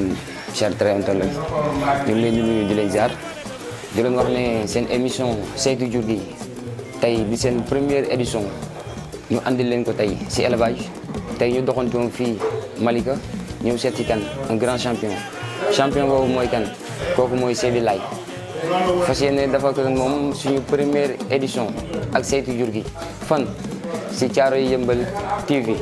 yéen chers téléspectateurs ñu ngi leen di nuyu di leen ziar di leen wax ne seen émission saytu jur gi tey di seen première édition ñu andil leen ko tey si élevage tey ñu doxantoon fii Malika ñëw seet si kan un grand champion boobu mooy kan kooku mooy Seydi Laye fas yéene dafa ko moom suñu première édition ak saytu jur gi fan si Thiaroye Yeumbeul TV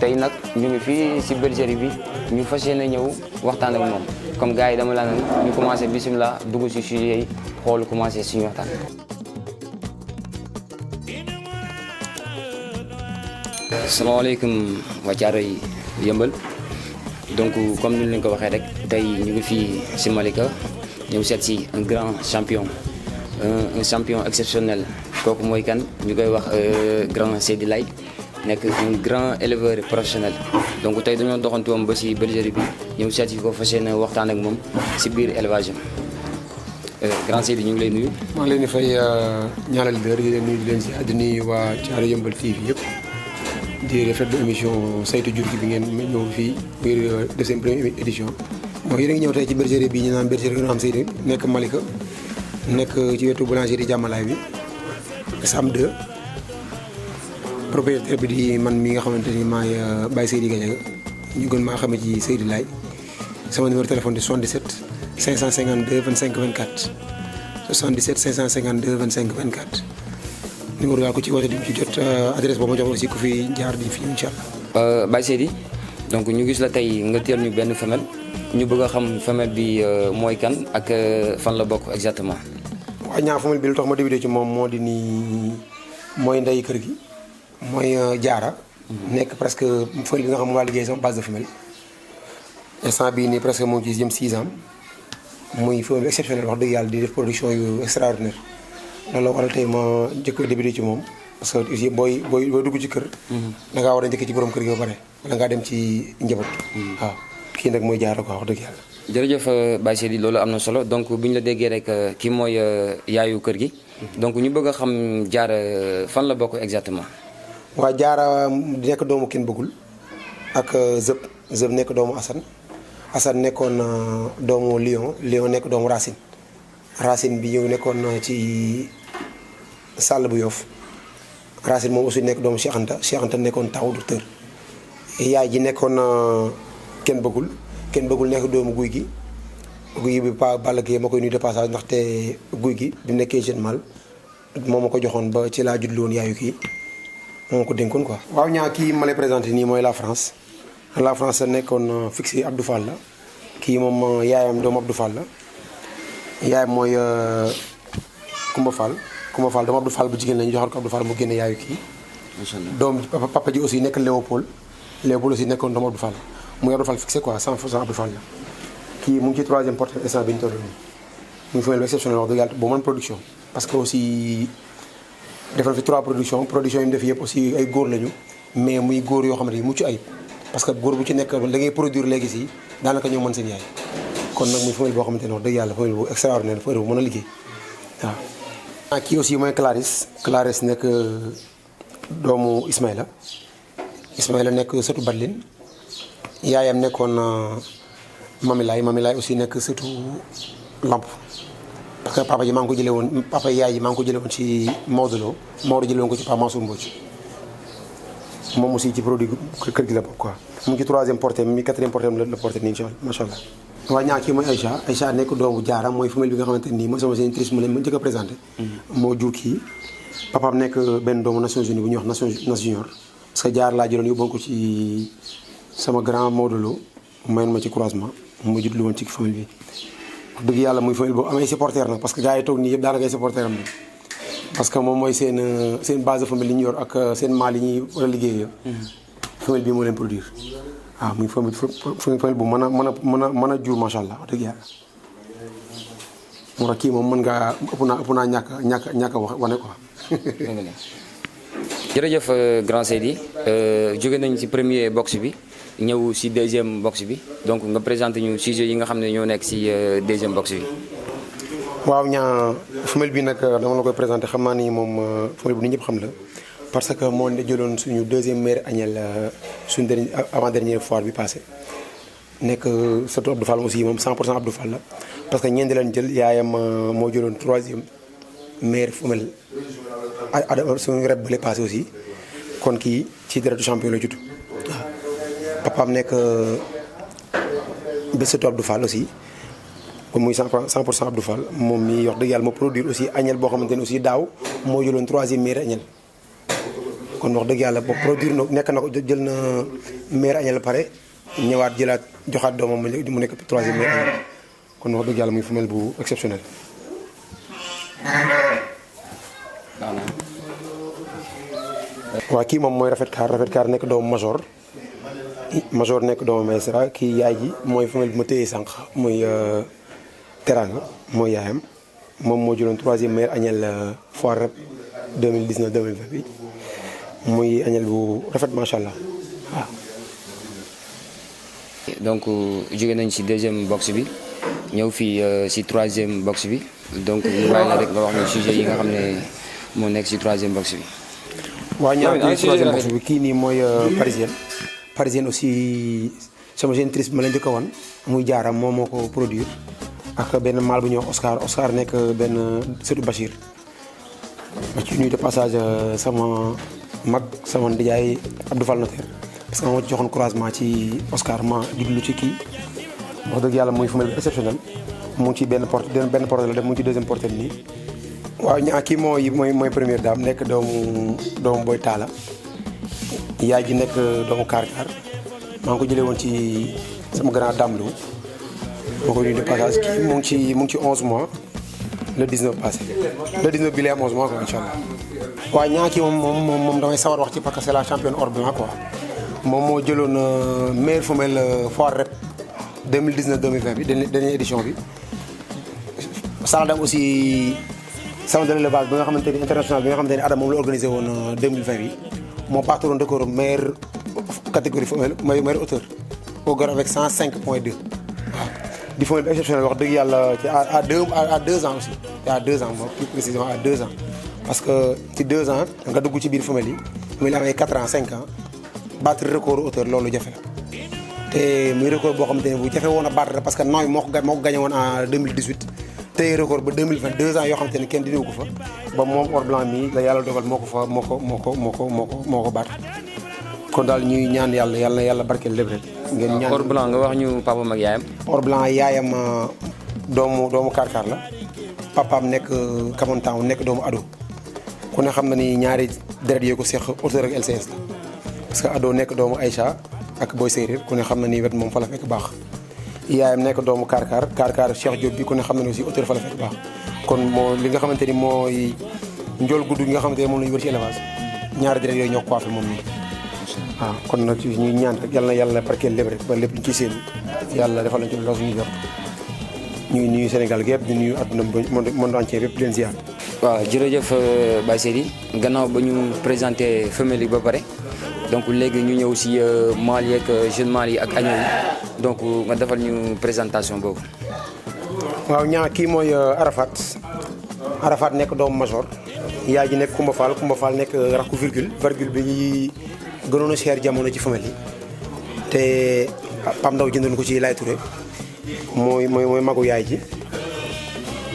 tey nag ñu ngi fii si bergerie bi ñu fas yéene ñëw waxtaan ak moom comme gars yi dama la ñu commencé bisimilah dugg si sujet yi xool commencé suñu waxtaan. asalaamaaleykum waa Thiaroye Yeumbeul donc comme ni leen ko waxee rek tey ñu ngi fii si Malika ñëw seet si un grand champion un champion exceptionnel kooku mooy kan ñu koy wax grand Seydi Laye nekk un grand éleveur professionnel donc tey dañoo doxantuwoon ba si bergerie bi ñëw seet si ko fas yéene waxtaan ak moom si biir élevage am grand Seydi ñu ngi lay nuyu. maa ngi leen di fay ñaanal leader yi leen nuyu di leen si di nuyu waa Thiaroye Yeumbeul TV yëpp di rafetlu émission saytu jur gi bi ngeen ñëw fii ngir def seen première édition. bon yéen a ngi ñëw tey ci bergerie bi ñu naan bergerie Grand Seydi nekk Malika nekk ci wetu boulangerie Jàmmalaay bi Sam 2 propriétaire bi di man mi nga xamante ni maay Baye Seydi Gadiaga ñu gën maa xamee ci Seydi Laye sama numéro téléphone di 77 552 25 24 77 552 25 24 numéro daal ku ci woote di ci jot adresse boobu ma jox aussi ku fi jaar di fi incha allah. Baye Seydi donc ñu gis la tey nga teel ñu benn femelle ñu bëgg a xam femelle bi mooy kan ak fan la bokk exactement. waaw ñaar femelle bi lu tax ma débuté ci moom moo di nii mooy ndey kër gi mooy jaara. nekk presque femelle bi nga xam ne maa liggéey sama base de femelle. instant bii nii presque moo ngi ci jëm 6 ans muy femelle bi exceptionnel wax dëgg yàlla di def production yu extraordinaire loolu la waral tey ma njëkk a débuté ci moom parce que aussi booy dugg ci kër. da ngaa war a njëkk ci borom kër gi ba pare wala ngaa dem ci njaboot. waaw kii nag mooy jaara quoi wax dëgg yàlla. jërëjëf Baye Seydi loolu am na solo donc bu ñu la déggee rek kii mooy yaayu kër gi donc ñu bëgg a xam jaara fan la bokk exactement. waa jaara nekk doomu kenn bëggul ak zëb nekk doomu Assane nekkoon doomu Lion nekk doomu Racine bi ñëw nekkoon ci sàll bu Yoff Racine moom aussi nekk doomu Cheikh Anta nekkoon taw docteur yaay ji nekkoon kenn bëggul nekk doomu guy gi bi pa Balla Gaye ma koy nuyu de passage ndaxte guy gi bi nekkee jeune mal moom ma ko joxoon ba ci laa juddlu woon yaayu kii moo ma ko dénkoon quoi. waaw ñaa kii ma lay présenté nii mooy la France nekkoon fixé Abdou Fall la kii moom yaayam doomu Abdou Fall la yaayam mooy Kumba Fall doomu Abdou Fall bu jigéen la ñu joxal ko Abdou Fall mu génne yaayu kii. macha allah doom papa ji aussi nekk Léopold aussi nekkoon doomu Abdou Fall muy Abdou Fall fixé quoi 100% Abdou Fall la kii mu ngi ci 3e portée instant bi ñu toll nii muy femelle exceptionnel wax dëgg yàlla bu mën production parce que aussi defal fi 3 production yi mu def yëpp aussi ay góor lañu mais muy góor yoo xamante ni mucc ayib parce que góor bu ci nekk da ngay produire léegi si daanaka ñoo mën seen yaay kon nag muy femelle boo xamante ne wax dëgg yàlla femelle bu extraordinaire femelle bu mën a liggéey waaw. kii aussi mooy Clarisse nekk doomu Ismaïla nekk sëtu Badlin yaayam nekkoon Mamilaay aussi nekk sëtu Lamp parce que papa yaay ji maa ngi ko jëlee woon ci Maodo jëlee woon ko ci Papa Mansour Mbodj moom aussi ci produit kër gi la bokk quoi. mu ngi ci 3e portée mi 4e portée la portée nii incha allah macha allah. waaw ñaa kii mooy Aïcha nekk doomu Jaara mooy femelle bi nga xamante nii mooy sama génitrice mu leen ma njëkk a présenté. moo jur kii papaam nekk benn doomu Nations Unies bu ñuy wax Nas Junior parce que Jaar laa jëloon yóbboon ko ci sama grand Maodo Lo mayoon ma ci croisement mu juddlu woon ci femelle bi. wax dëgg yàlla muy femelle boobu am ay supporters nag parce que gars yi toog nii yëpp daanaka ay supporters am parce que moom mooy seen base de femelle li ñu yor ak seen maal yi ñuy war a liggéey femelle bii moo leen produire waaw muy femelle bu mën a jur macha allah wax dëgg yàlla moo tax kii moom mën ngaa ëpp naa ñàkk a wax wane quoi. jërëjëf grand Seydi jóge nañ ci premier box bi ñëw ci 2e box bi donc nga présenté ñu sujet yi nga xam ne ñoo nekk ci 2e box bi. waaw ñaa femelle bi nag dama la koy présenté xam naa ni moom femelle bu nit ñëpp xam la parce que moo jëloon suñu 2e meilleure agnelle suñu avant dernière foire bi passé nekk surtout Abdou Fall aussi moom 100% Abdou Fall la parce que ñeenti leen jël yaayam moo jëloon 3e meilleure femelle suñu ret bële passé aussi kon kii ci deretu champion la judd waaw papaam nekk ba surtout Abdou Fall aussi kon muy 100% Abdou Fall moom mi wax dëgg yàlla moo produire aussi agnelle boo xamante ne aussi daaw moo jëloon 3e meilleure agnelle kon wax dëgg yàlla boo produire na nekk na ko jël na meilleure agnelle ba pare ñëwaat jëlaat joxaat doomam mu nekk 3e meilleure agnelle kon wax dëgg yàlla muy femelle bu exceptionnel. waaw kii moom mooy Rafet Kaar nekk doomu Major nekk doomu Maysra kii yaay ji mooy femelle bi ma téye sànq muy Teranga mooy yaayam moom moo jëloon 3e meilleure agnelle foire rep 2019-2020 bi muy agnelle bu rafet macha allah waaw. donc jóge nañ ci 2e box bi ñëw fii ci 3e box bi donc ñu bàyyi la rek nga wax ñu sujet yi nga xam ne moo nekk ci 3e box bi. waaw ñaar ci 3e box bi kii nii mooy parisienne aussi sama génitrice bi ma leen njëkk a wan muy jaaram moom moo ko produire ak benn mâle bu ñuy wax Oscar nekk benn sëtu Bachir ma ci nuyu de passage sama mag sama ndijaay Abdou Fall notaire parce que moo ci joxoon croisement ci Oscar ma jublu ci kii wax dëgg yàlla muy femelle bi exceptionnel mu ngi ci benn porte la def mu ngi ci 2e porte nii. waaw kii mooy première dame nekk doomu Boy Talla yaay ji nekk doomu Kaar maa ngi ko jëlee woon ci sama grand dame lu moo ko nuyu de passage kii mu ngi ci 11 mois le 19 passé le 19 bi lay am 11 mois quoi incha allah. waaw ñaa kii moom damay sawar wax ci parce que c'est la championne hors blanc quoi moom moo jëloon meilleure femelle foire rep 2019-2020 bi dernière édition bi. Saladam aussi salon de l'élevage bi nga xamante ni international bi nga xamante ni Adam moom la organisé woon 2020 bi moo parteroon record meilleure catégorie femelle meilleure hauteur au gar avec 105.2 waaw di femelle bi exceptionnel wax dëgg yàlla ci à 2 ans aussi à 2 ans moom plus précisément à 2 ans parce que ci 2 ans nga dugg ci biir femelle yi muy am ay 4 ans 5 ans battre record hauteur loolu jafe la te muy record boo xamante ne bu jafe woon a battre parce que nooy moo ko gagné woon en 2018 tey record ba 2020 2 ans yoo xamante ne kenn dinawu ko fa ba moom hors blanc mi la yàlla dogal moo ko baat kon daal ñuy ñaan yàlla barkeel lépp rek. ngeen ñaan hors blanc nga wax ñu papaam ak yaayam. hors blanc yaayam doomu Kaar la papaam nekk Kamontan nekk doomu Ado ku ne xam na ni ñaari deret yoo ko seq auteur ak LCS la parce que Ado nekk doomu Aïcha ak Boy Séeréer ku ne xam na ni wet moom fa la fekk baax. yaayam nekk doomu Kaar Cheikh Diop bi ku ne xam na ne aussi auteur fa la fekk baax kon moo li nga xamante ni mooy njool gudd gi nga xamante ne moom la ñu wër ci élevage ñaari deret yooyu ñoo ko coiffé moom nii waaw kon nag ñuy ñaan rek yàlla barkeel lépp rek ba lépp ñu ciy seen yàlla defal nañ ci loolu suñu jot ñuy nuyu Sénégal gi yëpp di nuyu àdduna monde entier bépp leen ziar. waaw jërëjëf Baye Seydi gannaaw ba ñu présenté femelle yi ba pare donc léegi ñu ñëw si mâle yi ak jeune mâle yi ak agneau yi donc nga defal ñu présentation boobu. waaw kii mooy Arafat nekk doomu Major yaay ji nekk Koumba Fall nekk rakku virgule bi ñuy gënoon a cher jamono ci femelle yi te Pam Ndaw jëndoon ko ci Lay Touré mooy magu yaay ji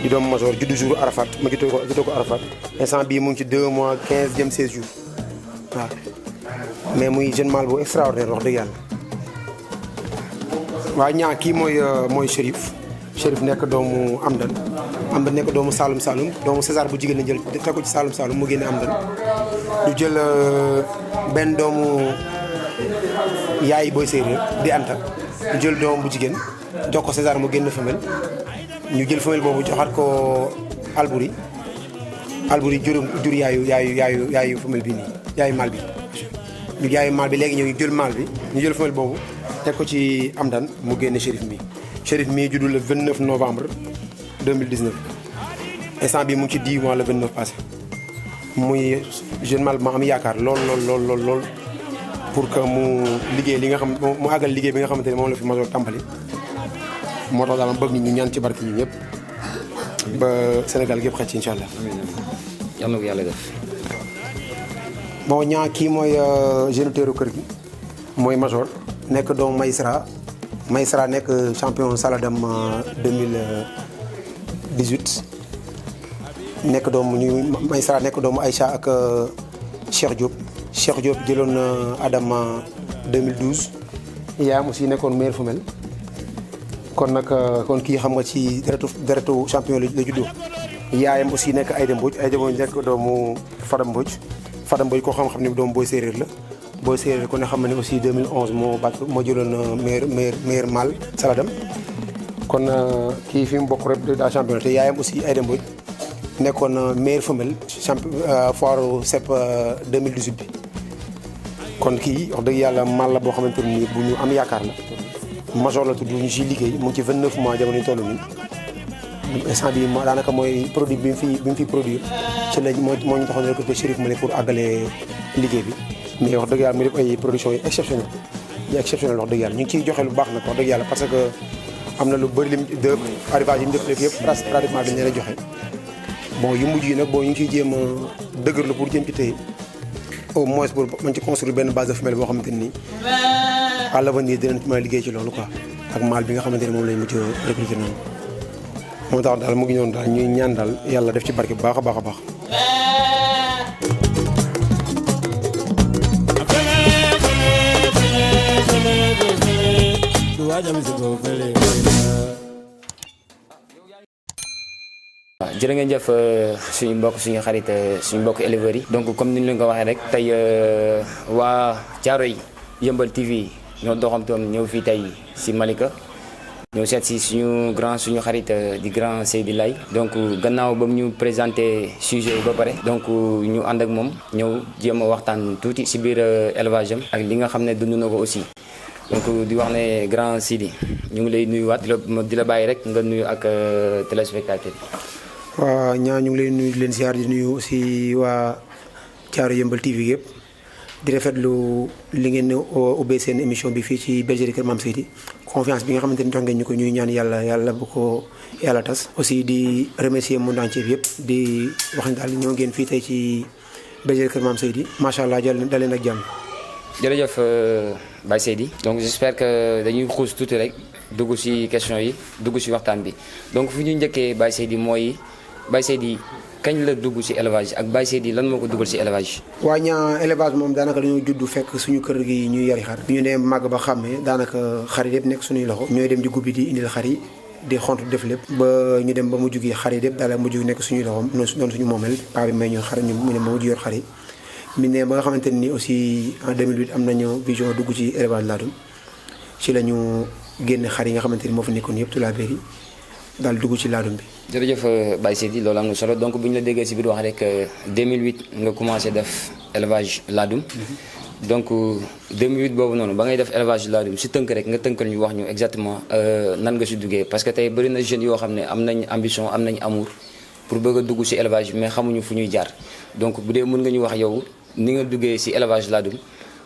di doomu Major juddu jour Arafat ma juddoo ko Arafat instant bii mu ngi ci 2 mois 15 jëm 16 jours waaw mais muy jeune mâle bu extraordinaire wax dëgg yàlla. waaw kii mooy Chérif nekk doomu Amdan nekk doomu Saloum doomu César bu jigéen la jël teg ko ci Saloum mu génne Amdan ñu jël benn doomu yaay Boy Séeréer di Anta ñu jël doomu bu jigéen jox ko César mu génn femelle ñu jël femelle boobu joxaat ko Albouri jur yaayu femelle bi nii yaayu mâle bi ñu yaayu mâle bi léegi ñu jël mâle bi ñu jël femelle boobu teg ko ci Amdan mu génne Chérif mi juddu le 29 novembre 2019 instant bi mu ngi ci 10 mois le 29 passé muy jeune mâle ma am yaakaar lool pour que mu liggéey li nga xam mu àggal liggéey bi nga xamante ne moom la fi Major tàmbali moo tax daal ma bëgg ñu ñaan ci barke yi ñëpp ba Sénégal gépp xëcc incha allah. yal na ko yàlla def. bon kii mooy géniteur kër gi mooy Major nekk doomu Maïsra Maïsra nekk champion Saladam 2018 nekk doomu Maïsra nekk doomu Aïcha ak Cheikh Diop jëloon Adam 2012 yaayam aussi nekkoon meilleure femelle kon nag kon kii xam nga ci deretu champion la juddoo yaayam aussi nekk Aïda Mbodj nekk doomu Fadam Mbodj ko xam-xam ne doomu Boy Séeréer la Boy Séeréer ku ne xam ne aussi 2011 moo jëloon meilleur mâle Saladam kon kii fi mu bokk rek daa champion te yaayam aussi Aïda Mbodj nekkoon meilleure femelle foire CEP 2018 bi kon kii wax dëgg yàlla mâle la boo xamante ni bu ñu am yaakaar la major la tudd ñu ciy liggéey mu ngi ci 29 mois jamono ñu toll nii instant bi daanaka mooy produit bi mu fi produire ci la moo ñu taxoon recruter Chérif Mane pour àggale liggéey bi mais wax dëgg yàlla mu def ay production yu exceptionnel wax dëgg yàlla ñu ngi ciy joxe lu baax nag wax dëgg yàlla parce que am na lu bëri lim de arrivage yi mu def yëpp pratiquement dañ leen a joxe bon yu mujj yi nag bon ñu ngi ciy jéem a dëgërlu pour jéem ci téye au moins pour mën ci construire benn base de femelle boo xamante ni à l'avenir dinañ mën a liggéey ci loolu quoi ak mâle bi nga xamante ne moom lañ mujj recruter noonu moo tax daal mu ngi noonu daal ñuy ñaan daal yàlla def ci barke bu baax a baax a baax. jërë ngeen jëf suñu xarit suñu mbokk éleveurs yi donc comme ni ñu leen ko waxee rek tey waa Thiaroye Yeumbeul TV ñoo doxamtoon ñëw fii tey si Malika ñëw seet si suñu xarit di grand Seydi Laye donc gannaaw ba mu ñu présenté sujet yi ba pare donc ñu ànd ak moom ñëw jéem a waxtaan tuuti si biir élevage am ak li nga xam ne dund na ko aussi donc di wax ne grand Seydi ñu ngi lay nuyuwaat di la bàyyi rek nga nuyu ak téléspectateurs yi. waaw ñu ngi lay nuyu di leen ziar di nuyu aussi waa Thiaroye Yeumbeul TV yëpp di rafetlu li ngeen ubbee seen émission bi fii ci bergerie Kër Mame Seydi confiance bi nga xamante ni jox ngeen ñu ko ñuy ñaan yàlla bu ko yàlla tas. aussi di remercier monde entier bi yëpp di wax ni daal ñoo ngeen fii tey ci bergerie Kër Mame Seydi macha allah daleen ak jàmm. jërëjëf Baye Seydi donc j'espère que dañuy xuus tuuti rek dugg ci question yi dugg ci waxtaan bi donc fu ñu njëkkee Baye Seydi mooy Baye Seydi kañ la dugg ci élevage ak Baye Seydi lan moo ko dugal ci élevage. waa ñaa élevage moom daanaka dañoo judd fekk suñu kër gi ñuy yari xar bi ñu nee màgg ba xàmmee daanaka xar yi yëpp nekk suñuy loxo ñooy dem di gubbi di indil xar yi di xont def lépp ba ñu dem ba mujj gi xar yi yëpp daal mujj nekk suñuy loxo doon suñu moomeel paa bi may ñu xar ñu mu ne ba mujj yor xar yi mi ne ba nga xamante ni aussi en 2008 am nañu vision dugg ci élevage laadum ci la ñu génne xar yi nga xamante ni moo fa nekkoon yëpp tulaa béri daal dugg ci laadum bi. jërëjëf Baye Seydi loolu am na solo donc bu ñu la déggee si biir wax rek 2008 nga commencé def élevage laadum. donc 2008 boobu noonu ba ngay def élevage laadum si tënk rek nga tënkal ñu wax ñu exactement nan nga si duggee parce que tey bëri na jeunes yoo xam ne am nañ ambition am nañ amour pour bëgg a dugg si élevage mais xamuñu fu ñuy jaar donc bu dee mën nga ñu wax yow ni nga duggee si élevage laadum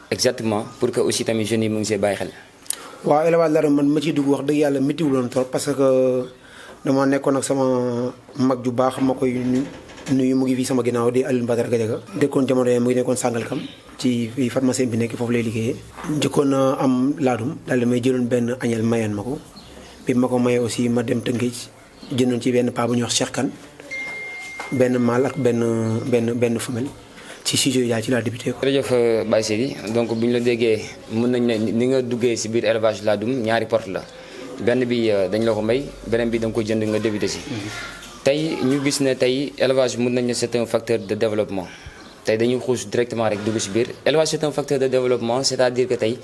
exactement pour que aussi tamit jeunes yi mu ngi see bàyyi xel. waaw élevage laadum man ma ciy dugg wax dëgg yàlla méttiwuloon trop parce que dama nekkoon ak sama mag ju baax ma koy nuyu mu ngi fii sama ginnaaw di Alioune Badara Gadiaga dëkkoon jamono yi mu ngi nekkoon Sangalkam ci fii pharmacien bi nekk foofu lay liggéeyee. njëkkoon a am laadum daal di may jëloon benn añel mayeen ma ko bi ma ko mayee aussi ma dem Tëngéej jëndoon ci benn paa bu ñuy wax Cheikh Kane benn mâle ak benn femelle ci sujet yi ci laa débuté ko. jërëjëf Baye Seydi donc bu ñu la déggee mën nañ ne ni nga duggee si biir élevage laadum ñaari porte la benn bi dañ la ko may beneen bi da nga ko jënd nga débuté si. tey ñu gis ne tey élevage mën nañ ne c'est un facteur de développement tey dañuy xuus directement rek dugg si biir élevage c'est un facteur de développement c'est-à-dire que tey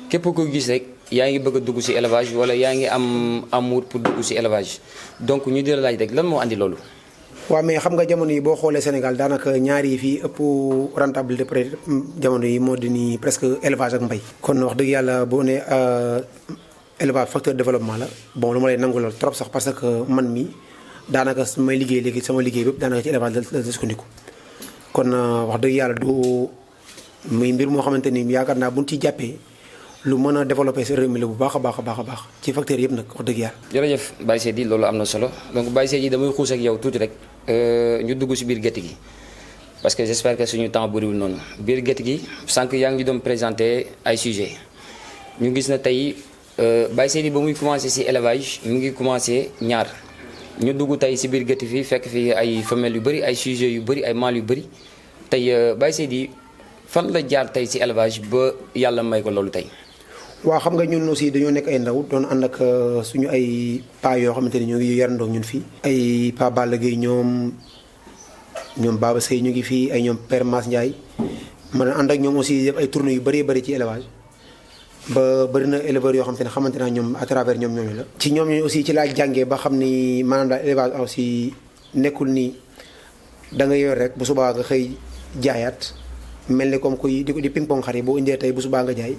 képp ko gis rek yaa ngi bëgg a dugg si élevage wala yaa ngi am amour pour dugg si élevage donc ñu di la laaj rek lan moo andi loolu. waaw mais xam nga jamono yi boo xoolee Sénégal daanaka ñaari yi fii ëpp rentabilité peut être jamono yi moo di ni presque élevage ak mbay. kon wax dëgg yàlla boo nee élevage facteur de développement la bon lu ma lay nangu lool trop sax parce que man mi daanaka may liggéey léegi sama liggéey bépp daanaka ci élevage la sukkandiku kon wax dëgg yàlla du muy mbir moo xamante ni yaakaar naa buñ ci jàppee lu mën a développé sa réew mi la bu baax a baax a baax a baax ci facteur yëpp nag wax dëgg yàlla. jërëjëf Baye Seydi loolu am na solo donc Baye Seydi damay xuus ak yow tuuti rek ñu dugg si biir gétt gi parce que j'espère que suñu temps bëriwul noonu biir gétt gi sànq yaa ngi doon présenté ay sujets ñu gis na tey Baye Seydi ba muy commencé si élevage mu ngi commencé ñaar ñu dugg tey si biir gétt fii fekk fii ay femelles yu bëri ay sujets yu bëri ay mâles yu bëri tey Baye Seydi fan la jaar tey si élevage ba yàlla may ko loolu tey. waaw xam nga ñun aussi dañoo nekk ay ndaw doon ànd ak suñu ay paa yoo xamante ni ñoo ngi yarandoo ñun fii. ay Pa Balla Gueye ñoom Baba Seye ñu ngi fii ay ñoom Père Mass Ndiaye man ànd ak ñoom aussi def ay tournées yu bëree bëri ci élevage. ba bëri na éleveurs yoo xamante ne ñoom à travers ñoom ñooñu la. ci ñoom ñooñu aussi ci laa jàngee ba xam ni maanaam daal élevage aussi nekkul ni da nga yor rek bu subaa nga xëy jaayaat mel ni comme kuy di ping pong xar yi boo indee tey bu subaa nga jaay.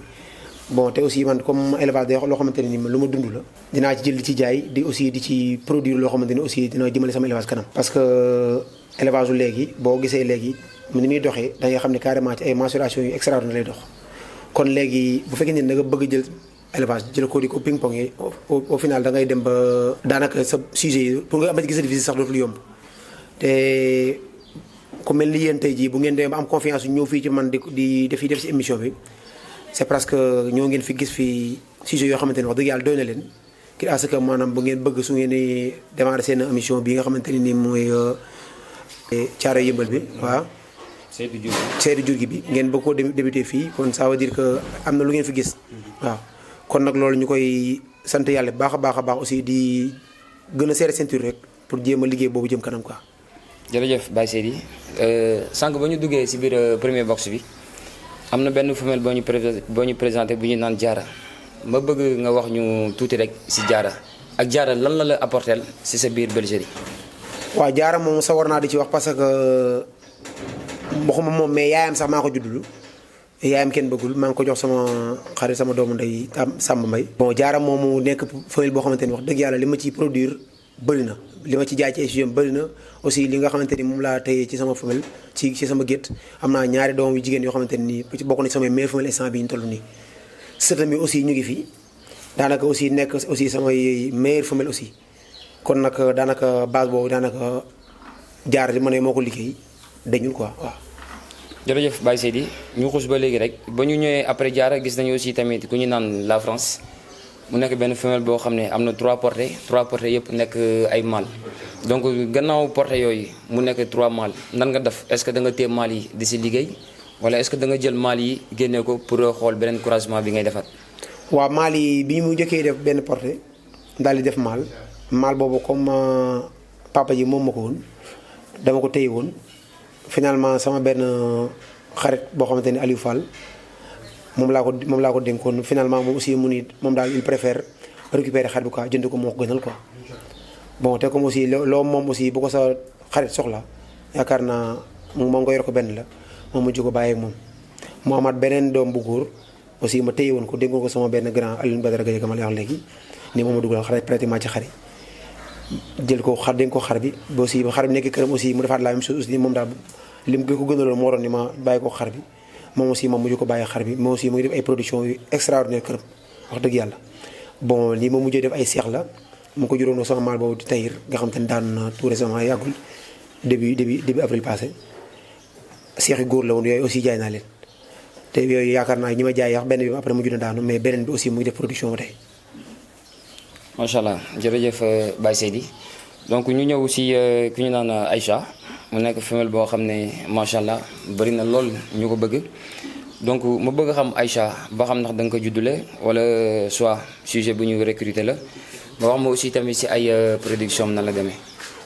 bon te aussi man comme élevage day loo xamante ne ni lu ma dund la. dinaa ci jël di ci jaay di aussi di ci produire loo xamante ni aussi dina jëmale sama élevage kanam. parce que élevage u léegi boo gisee léegi ni muy doxee da ngay xam ne carrément ci ay mensuration yu extraordinaire lay dox. kon léegi bu fekkee ne da nga bëgg jël élevage jël ko di ko ping pong yi au final da ngay dem ba daanaka sa sujet yi pour nga amati gis visite sax dootul yomb te ku mel ni yéen tey jii bu ngeen demee ba am confiance ñëw fii ci man di def si émission bi c'est parce que ñoo ngeen fi gis fi sujet yoo xamante ne wax dëgg yàlla doy na leen ki à ce que maanaam bu ngeen bëgg su ngeen di démarrer seen émission bi nga xamante ne nii mooy Thiaroye Yeumbeul bi waaw. Seydou Diourgui bi ngeen bëgg koo débuté fii kon ça veut dire que am na lu ngeen fi gis waaw kon nag loolu ñu koy sant yàlla bu baax a baax aussi di gën a serré ceinture rek pour jéem a liggéey boobu jëm kanam quoi. jërëjëf Baye Seydi sànq ba ñu duggee si biir premier box bi am na benn femelle boo ñu présenté bu ñu naan Diarra ma bëgg nga wax ñu tuuti rek si Diarra ak Diarra lan la apporter si sa biir bergerie. waaw Diarra moom sawar naa di ci wax parce que. waxuma moom mais yaayam sax maa ko juddulu yaayam kenn bëggul maa ngi ko jox sama xarit sama doomu ndey Samba Mbaye. bon Diarra moomu nekk femelle boo xamante ni wax dëgg yàlla li ma ciy produire bëri na li ma ci jaay ci échantillon bëri na aussi li nga xamante ni moom laa tëyee ci sama femelle ci sama gétt am naa ñaari doom yu jigéen yoo xamante ni bokk na ci samay meilleure femelle instant bi ñu toll nii. sëtam yi aussi ñu ngi fi daanaka aussi nekk aussi samay meilleure femelle aussi kon nag daanaka base boobu daanaka Diarra di ma ne moo ko liggéey dañul quoi waaw. jërëjëf Baye Seydi ñu xus ba léegi rek ba ñu ñëwee après Diarra gis nañu aussi tamit ku ñu naan la France mu nekk benn femelle boo xam ne am na 3 portées yëpp nekk ay mâles donc gannaaw portées yooyu mu nekk 3 mâles nan nga def est-ce que da nga téye mâles yi di si liggéey wala est-ce que da nga jël mâles yi génne ko pour xool beneen croisement bi ngay defaat. waaw mâles yi bi mu njëkkee def benn portée daal di def mâle boobu comme papa ji moom ma ko woon dama ko téye woon. finalement sama benn xarit boo xamante ni Aliou Fall moom laa ko dénkoon finalement moom aussi mu ni moom daal il préfère récupérer xar bi quoi jënd ko moo ko gënal quoi. bon te comme aussi loo moom aussi bu ko sa xarit soxla yaakaar naa moom nga yor ko benn la moom mujj ko bàyyi ak moom. mu amaat beneen doom bu góor aussi ma téye woon ko dénkoon ko sama benn grand Alioune Badara Gueye ma lay wax léegi ni moom ma dugal xarit pratiquement ci xari jël ko xar dénk ko xar bi ba aussi ba xar bi nekk këram aussi mu defaat la même chose aussi moom daal li mu ko gënaloon moo doon ni ma bàyyi ko xar bi moom aussi moom mujj ko bàyyi xar bi moom aussi mu ngi def ay production yu extraordinaire këram wax dëgg yàlla. bon lii ma mujjee def ay seex la mu ko juróom sama maal boobu di tayir nga xam te ne daan na tout récemment yàggul début avril passé seex yu góor la woon yooyu aussi jaay naa leen te yooyu yaakaar naa ñi ma jaay yax benn bi après mujj na daanu mais beneen bi aussi mu ngi def production ba tey. macha allah jërëjëf Baye Seydi donc ñu ñëw si ku ñu naan Aïcha mu nekk femelle boo xam ne macha allah bëri na lool ñu ko bëgg donc ma bëgg a xam Aïcha ba xam ndax da nga ko juddule wala soit sujet bu ñu recruter la nga wax ma aussi tamit si ay production am na la demee.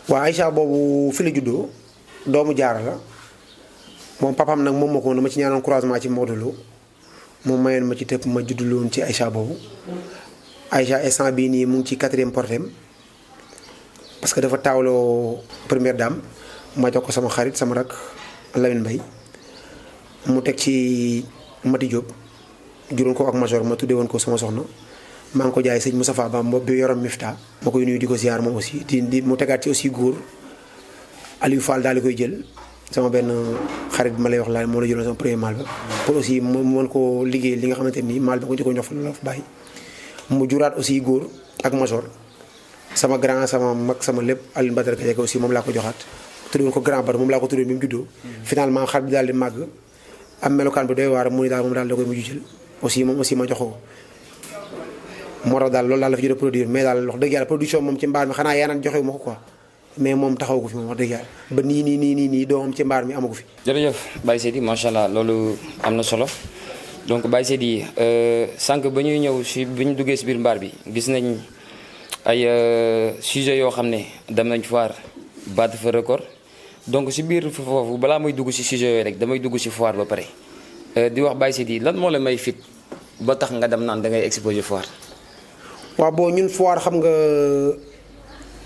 waaw Aïcha boobu fi la juddoo doomu Diarra la moom papaam nag moom ma ko dama ci ñaanoon croisement ci Maodo Lo moom mayoon ma ci tëpp ma judduloon ci Aïcha boobu. Aïcha instant bii nii mu ngi ci 4e portem parce que dafa taawloo première dame ma jox ko sama xarit sama rak Lamine Mbaye mu teg ci Mati Diop juróon ko ak major ma tuddee woon ko sama soxna maa ngi ko jaay sëñ Moustapha Ba bi yoroon Mifta ma koy nuyu di ko ziar moom aussi di mu tegaat ci aussi góor Aliou Fall daal di koy jël sama benn xarit bi ma lay wax laa moo la jëloon sama premier mal ba pour aussi mu mën koo liggéey li nga xamante ni mal ba ko njëkkoon jox fa la fa bàyyi mu juraat aussi góor ak major sama grand sama mag sama lépp Alioune Badara Gueye aussi moom laa ko joxaat tuddoon ko grand bar moom laa ko tuddoon bi mu juddoo finalement xar bi daal di màgg am melokaan bi doy waar mu ni daal moom daal da koy mujj jël aussi moom aussi ma jox ko moo tax daal loolu daal la fi jot a produire mais daal wax dëgg yàlla production moom ci mbaar mi xanaa yaa naan joxe ma ko quoi mais moom taxaw ko fi moom wax dëgg yàlla ba nii doomam ci mbaar mi amagu fi. jërëjëf Baye Seydi macha allah loolu am na solo donc Baye Seydi sànq ba ñuy ñëw si bi ñu duggee si biir mbaar bi gis nañ ay sujet yoo xam ne dem nañ foire baat fa record donc si biir foofu balaa may dugg si sujet yooyu rek damay dugg si foire ba pare di wax Baye Seydi lan moo la may fit ba tax nga dem naan da ngay exposer foire. waaw boo ñun foire xam nga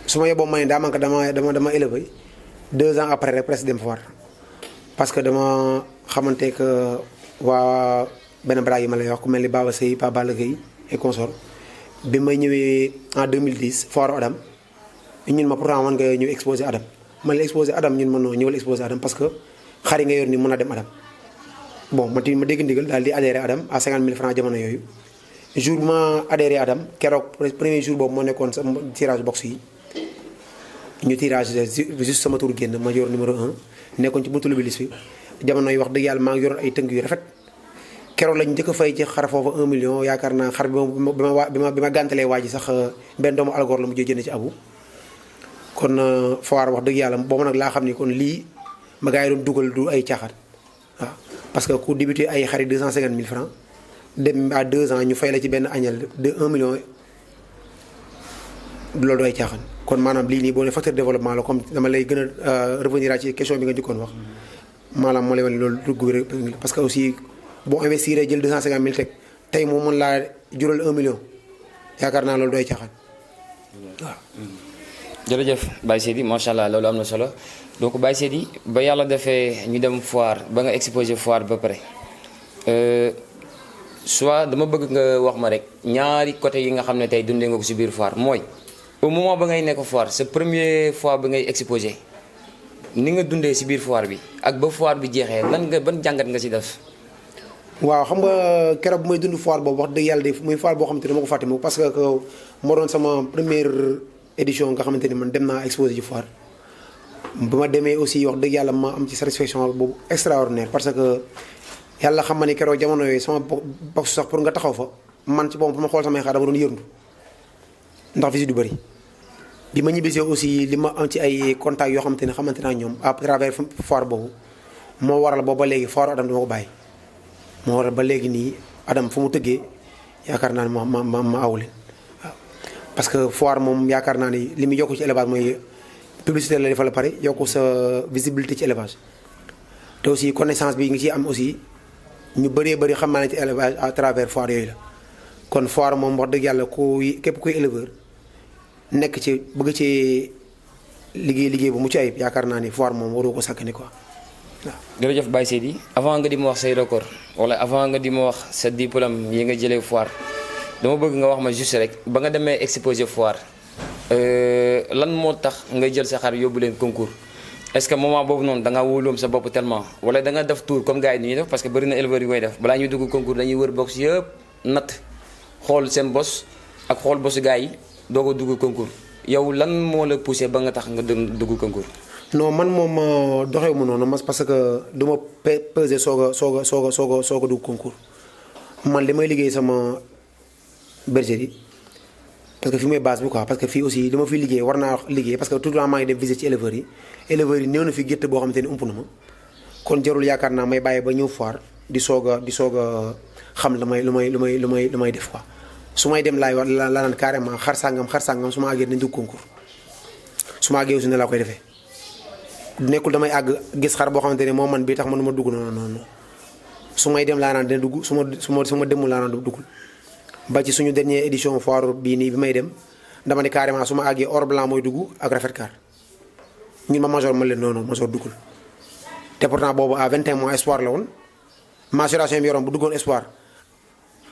su ma yeboo ma ne daa man dama élevé 2 ans après rek presque dem foire parce que dama xamante que waa benn baraag yi ma lay wax ku mel ni Baba Seye Pa Balla Gueye et consort bi may ñëwee en 2010 foire Adam ñun ma pourtant man nga ñëw exposé Adam man la exposé Adam ñun mënoo ñëwal exposé Adam parce que xar yi nga yor ni mën a dem Adam bon ma dégg ndigal daal di adhéré Adam à 50 000 francs jamono yooyu jour bi ma adhéré Adam keroog premier jour boobu moo nekkoon sa tirage box yi ñu tirage juste sama tour génn ma yor numéro 1 nekkoon ci buntu lu bilis fi jamono yi wax dëgg yàlla maa ngi yoroon ay tënk yu rafet keroog lañ njëkk a fay ci xar foofu 1 million yaakaar naa xar bi ma gàntalee waa ji sax benn doomu algor la mu jënd ci abu kon foire wax dëgg yàlla boobu nag laa xam ni kon lii ma gars yi doon dugal du ay caaxaan waaw parce que ku débuté ay xarit 250 000 francs dem à 2 ans ñu fay la ci benn añal de 1 million loolu du ay caaxaan kon maanaam lii nii boo ne facteur de développement la comme dama lay gën a revenir ci question bi nga njëkkoon wax maanaam moo lay wane loolu dugg parce que aussi boo investir jël 250 000 teg tey moom mën laa jural 1 million yaakaar naa loolu du ay caaxaan waaw. jërëjëf Baye Seydi macha allah loolu am na solo donc Baye Seydi ba yàlla defee ñu dem foire ba nga exposé foire ba pare soit dama bëgg nga wax ma rek ñaari côté yi nga xam ne tey dundee nga ko si biir foire mooy au moment ba ngay nekk foire sa première fois ba ngay exposé ni nga dundee si biir foire bi ak ba foire bi jeexee lan nga ban jàngat nga si def. waaw xam nga keroog bu may dund foire boobu wax dëgg yàlla de muy foire boo xamante ni dama ko fàtte moom parce que moo doon sama première édition nga xamante ni man dem naa exposé ci foire ba ma demee aussi wax dëgg yàlla ma am ci satisfaction boobu extraordinaire parce que yàlla xam ma ni keroog jamono yooyu sama box sax pour nga taxaw fa man ci boobu bu ma xool samay xaar dama doon yërndu ndax visite du bëri bi ma ñibbisee aussi li ma am ci ay contacts yoo xamante naa ñoom à travers foire boobu moo waral boobu ba léegi foire Adam dama ko bàyyi moo waral ba léegi nii Adam fu mu tëggee yaakaar naa ne ma awu leen waaw parce que foire moom yaakaar naa ni li muy yokku ci élevage mooy publicité la defal la pare yokku sa visibilité ci élevage te aussi connaissance bi nga ciy am aussi ñu bëree bëri xam naa ne ci élevage à travers foire yooyu la kon foire moom wax dëgg yàlla képp kuy éleveur nekk ci bëgg ci liggéey bu mucc ayib yaakaar naa ni foire moom waroo ko sàkkani quoi waaw. jërëjëf Baye Seydi avant nga di ma wax say record wala avant nga di ma wax sa diplôme yi nga jëlee foire dama bëgg nga wax ma juste rek ba nga demee exposé foire lan moo tax nga jël sa xar yóbbu leen concours est-ce que moment boobu noonu da nga wóoloom sa bopp tellement wala da nga def tour comme gars yi ni ñuy def parce que bëri na éleveurs yi koy def balaa ñuy dugg concours dañuy wër box yëpp natt xool seen bos ak xool bosu gars yi doo ko dugg concours yow lan moo la poussé ba nga tax nga dem dugg concours. non man moom doxewu ma noonu parce que du ma peser soog a dugg concours man li may liggéey sama bergerie parce que fi mooy base bi quoi parce que fii aussi li ma fiy liggéey war naa liggéey parce que tout le temps maa ngi dem visite ci éleveurs yi néew na fi gétt boo xamante ni ump na ma kon jarul yaakaar naa may bàyyi ba ñëw foire di soog a xam lu may def quoi su may dem laay wax la naan carrément xar sàngam su ma àggee nañ dugg concours su ma àggee aussi ne laa koy defee nekkul damay àgg gis xar boo xamante ne moom man bii tax man du ma dugg non su may dem laa naan dina dugg su ma demul laa naan du duggul ba ci suñu dernière édition foire bii nii bi may dem dama ne carrément su ma àggee or blanc mooy dugg ak rafet car ñun ma major ma leen non major duggul te pourtant boobu à 21 mois espoir la woon mensuration bi yoroon bu duggoon espoir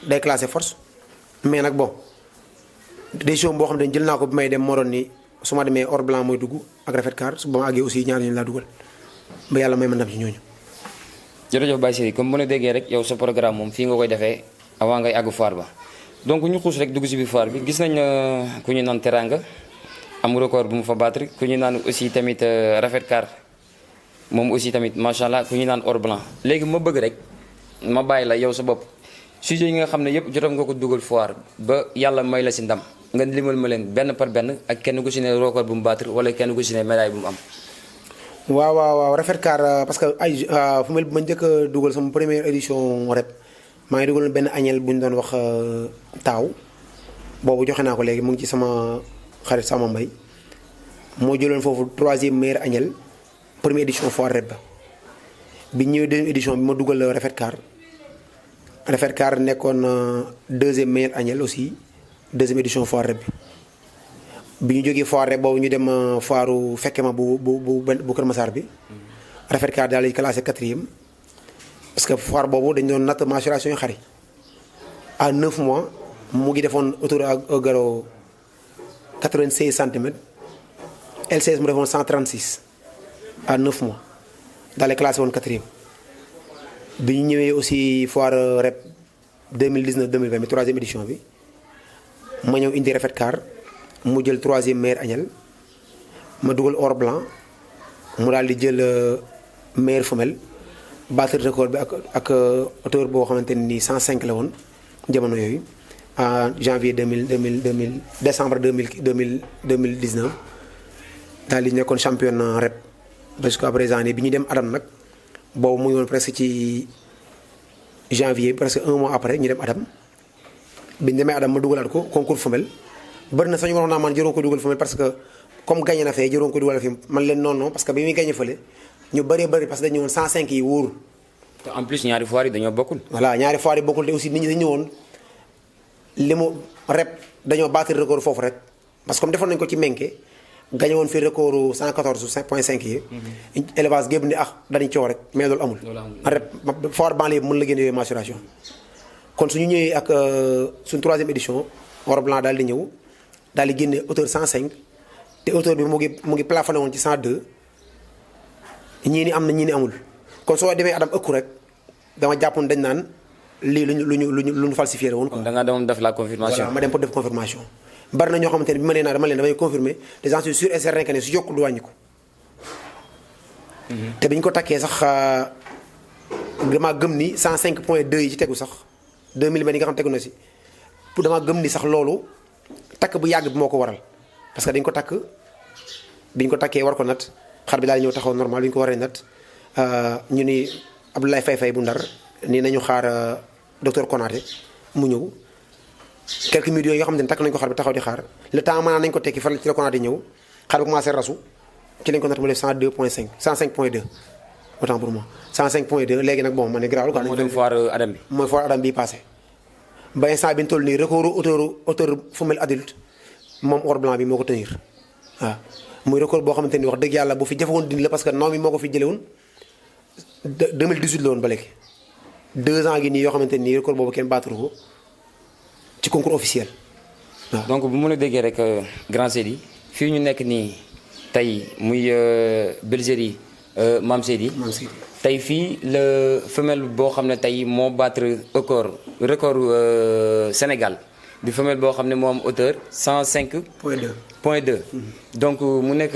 day classé force mais nag bon décision boo xam ne jël naa ko bi may dem moo doon ni su ma demee or blanc mooy dugg ak rafet car su ba ma àggee aussi ñaar ñu laa dugal ba yàlla may ma ndam ci ñooñu. jërëjëf Baye Seydi comme bu ne déggee rek yow sa programme moom fii nga koy defee avant ngay àgg foire ba donc ñu xuus rek dugg si biir foire bi gis nañ ku ñu naan Teranga am record bu mu fa battre ku ñu naan aussi tamit rafet car moom aussi tamit macha allah ku ñu naan or blanc léegi ma bëgg rek ma bàyyi la yow sa bopp sujet yi nga xam ne yëpp jotoon nga ko dugal foire ba yàlla may la si ndam nga limal ma leen benn par benn ak kenn ku si ne record bu mu battre wala kenn ku si ne médaille bu mu am. waaw rafet car parce que ay femelle bi ma njëkk a dugal sama première édition rep maa ngi dugal benn agnelle bu ñu doon wax taaw boobu joxe naa ko léegi mu ngi ci sama xarit sama mbay moo jëloon foofu 3e meilleure agnelle première édition foire rep ba bi ñëwee deuxième édition bi ma dugal rafet car nekkoon 2e meilleure agnelle aussi 2e édition foire rep bi ñu jógee foire rep boobu ñu dem foiru fekke ma bu Kër Massar bi rafet car daal di classé 4e parce que foire boobu dañ doon natt maturation yu xari à 9 mois mu ngi defoon autour au garrot 96 centimètres L16 mu defoon 136 à 9 mois daal di classé woon 4e bi ñu ñëwee aussi foire rep 2019 2020 bi 3e édition bi ma ñëw indi rafet car mu jël 3e meilleure agnelle ma dugal or blanc mu daal di jël meilleure femelle battre record bi ak hauteur boo xamante ni 105 la woon jamono yooyu en janvier 2000 décembre 2019 daal di nekkoon champion rep jusqu'à présent nii bi ñu dem Adam nag boobu mu ngi woon presque ci janvier presque 1 mois après ñu dem Adam bi ñu demee Adam ma dugalaat ko concours femelle bëri na sax ñu waroon naa man jëroon ko dugal femelle parce que comme gagné na fee jëroon ko dugal fi man leen non parce que bi muy gagné fële ñu bëree bëri parce que dañu woon 105 yi wóoru te en plus ñaari foire yi dañoo bokkul. voilà ñaari foire yi bokkul te aussi nit ñi dañu ñëwoon li mu rep dañoo battre record foofu rek parce que comme defoon nañu ko ci Menke gagné woon fii record 114.5 yi. élevage gépp ni dañuy coow rek mais loolu amul. rep foire banlieue bi mën la génne yooyu maturation. kon suñu ñëwee ak suñu 3e édition or blanc daal di ñëw daal di génne hauteur 105 te hauteur bi mu ngi plafonné woon ci 102 ñii ni am na ñii ni amul kon soo demee Adam ëkku rek dama jàppoon dañ naan lii lu ñu falsifié la woon. kon da nga demoon def la confirmation. voilà ma dem pour def confirmation. bari na ñoo xamante ne bi ma nee naa dama leen damay confirmer te j'en suis sûr et certain que ne su yokku du wàññi ko. te bi ñu ko takkee sax damaa gëm ni 105.2 yi ci tegu sax 2 millimètres yi nga xam tegu na si pour damaa gëm ni sax loolu takk bu yàgg bi moo ko waral parce que dañ ko takk bi ñu ko takkee war ko nat xar bi daal di ñëw taxaw normal bi ñu ko waree nat ñu ni Abdoulaye Faye bu Ndar nii nañu xaar docteur Konaté mu ñëw quelques minutes yooyu yoo xamante ne takk nañu ko xar bi taxaw di xaar le temps maanaam nañu ko tekki fan ci la Konaté ñëw xar bi commencé rasu ci lañ ko nat mu def 102.5 105.2 autant pour moi 105.2 léegi nag bon ma ne grave quoi. moo dem foire Adam bi. mooy foire Adam bi passé ba instant bi ñu toll nii record auteur femelle adulte moom or blanc bi moo ko tenir waaw muy record boo xamante ni wax dëgg yàlla bu fi jafe woon dindi la parce que naw mi moo ko fi jëlee woon 2018 la woon ba léegi 2 ans gi nii yoo xamante ni record boobu kenn battre ko ci concours officiel waaw. donc bu ma la déggee rek grand Seydi fii ñu nekk nii tey muy bergerie Mame Seydi. tey fii la femelle boo xam ne tey moo battre record Sénégal di femelle boo xam ne moo am hauteur 105.2. donc mu nekk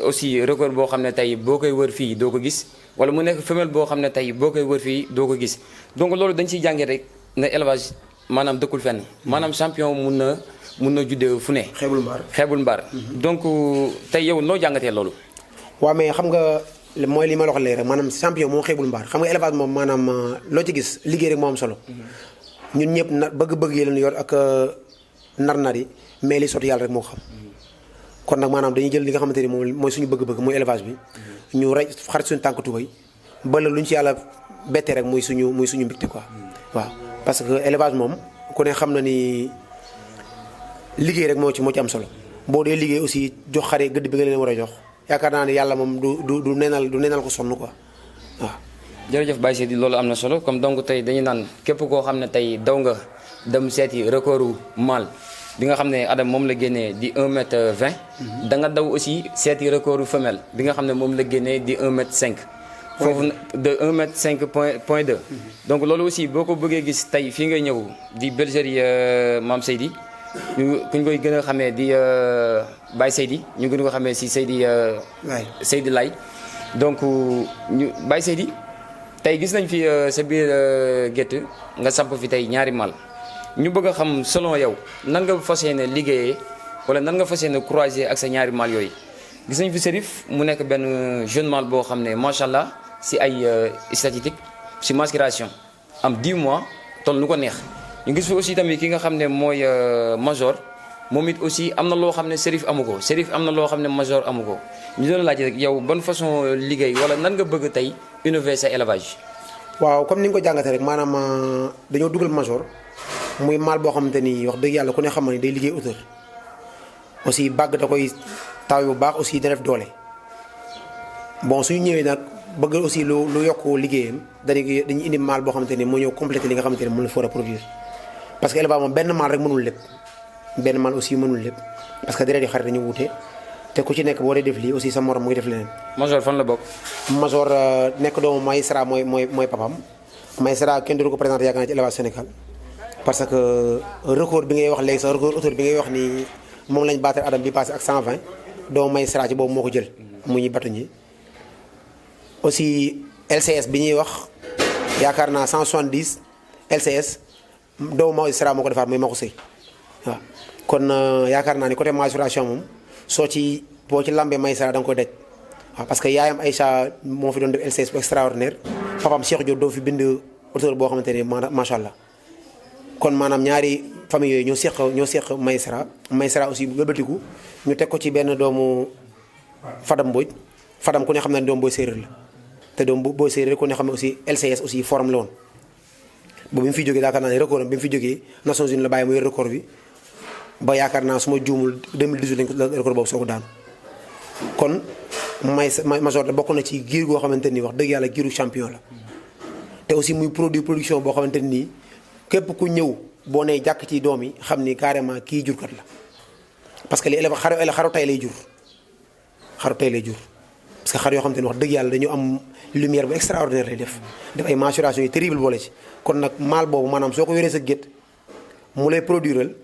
aussi record boo xam ne tey boo koy wër fii doo ko gis wala mu nekk femelle boo xam ne tey boo koy wër fii doo ko gis donc loolu dañ ciy jàngee rek ne élevage maanaam dëkkul fenn maanaam champion mun na juddee fu ne. xeebul mbaar. donc tey yow noo jàngatee loolu. waaw mais xam nga mooy li ma la wax léegi rek maanaam champion moo xeebul mbaar xam nga élevage moom maanaam loo ci gis liggéey rek moo am solo. ñun ñëpp na bëgg-bëgg yi leen yor ak nar-nar yi mais li sotti yàlla rek moo xam. kon nag maanaam dañuy jël li nga xamante ni moom mooy suñu bëgg-bëgg mooy élevage bi ñu rey xarit suñu tànk tubay ba la lu ñu ci yàlla bettee rek muy suñu mbégte quoi. waaw parce que élevage moom ku ne xam na ni liggéey rek moo ci am solo boo dee liggéey aussi jox xare gëdd bi nga leen war a jox yaakaar naa ne yàlla moom du neenal ko sonn quoi waaw. jërëjëf Baye Seydi loolu am na solo comme donc tey dañu naan képp koo xam ne tey daw nga dem seeti recordu mâle bi nga xam ne Adam moom la génnee di 1m20. da nga daw aussi seeti recordu femelle bi nga xam ne moom la génnee di 1m5. foofu de 1m5.2. donc loolu aussi boo ko bëggee gis tey fii ngay ñëw di bergerie Mame Seydi ñu koy gën a xamee di Baye Seydi ñu gën ko xamee si Seydi Lay donc ñu Baye Seydi tey gis nañ fi sa biir gétt nga samp fi tey ñaari mal ñu bëgg a xam selon yow nan nga fas yéene liggéeyee wala nan nga fas yéene croiser ak sa ñaari mal yooyu. gis nañ fi Cherif mu nekk benn jeune mal boo xam ne macha allah si ay statistique si maturation am 10 mois toll nu ko neex ñu gis fi aussi tamit ki nga xam ne mooy Major moom it aussi am na loo xam ne Cherif amu ko Cherif am na loo xam ne Major amu ko ñu doon laaj rek yow ban façon liggéey wala nan nga bëgg tey innover sa élevage. waaw comme ni nga ko jàngatee rek maanaam dañoo dugal Major muy mal boo xamante ni wax dëgg yàlla ku ne xam ne day liggéey auteur aussi bàgg da koy taw bu baax aussi da def doole bon suñu ñëwee nag bëgg aussi lu yokk liggéeyam dañuy indi mal boo xamante ni moo ñëw complété li nga xamante ni moom la fa war a produire parce que élevage moom benn mal rek mënul lépp benn mal aussi mënul lépp parce que deret yi xarit dañu wuute te ku ci nekk boo dee def lii aussi sa morom mu ngi def leneen. Major fan la bokk. Major nekk doomu Maïsra mooy papam Maïsra kenn du ko présenté yaakaar naa ci élevage Sénégal parce que record bi ngay wax léegi sax record auteur bi ngay wax ni moom lañ battre Adam bi passé ak 120 doomu Maïsra ci boobu moo ko jël mu ñuy batuñi aussi LCS bi ñuy wax yaakaar naa 170 LCS doomu Maïsra moo ko defaat muy ma ko sëy waaw kon yaakaar naa ni côté maturation moom boo ci lambee Maïsra da nga koy daj waaw parce que yaayam Aïcha moo fi doon def LCS bu extraordinaire papam Cheikh Diop doo fi bind auteur boo xamante ne macha allah kon maanaam ñaari famille yooyu ñoo seq Maïsra aussi bu wëlbatiku ñu teg ko ci benn doomu Fadam Mbodj Fadam ku ne xam ne doomu booy séeréer la te doomu booy séeréer ku ne xam ne aussi LCS aussi forme la woon boobu bi mu fi jógee yaakaar naa ne record bi mu fi jógee Nations Unies la bàyyi muy record bi ba yaakaar naa su ma juumul 2018 lañ ko record boobu soo ko daan kon Major da bokk na ci giir goo xamante ni wax dëgg yàlla giiru champion la te aussi muy production boo xamante nii képp ku ñëw boo nee jàkk ci doom yi xam ni carrément kii jurkat la parce que li élève xaru tay lay jur xaru tay lay jur parce que xar yoo xamante ni wax dëgg yàlla dañu am lumière bu extraordinaire lay def ay maturation yu terrible boole ci kon nag maal boobu maanaam soo ko yoree sa gétt mu lay produiral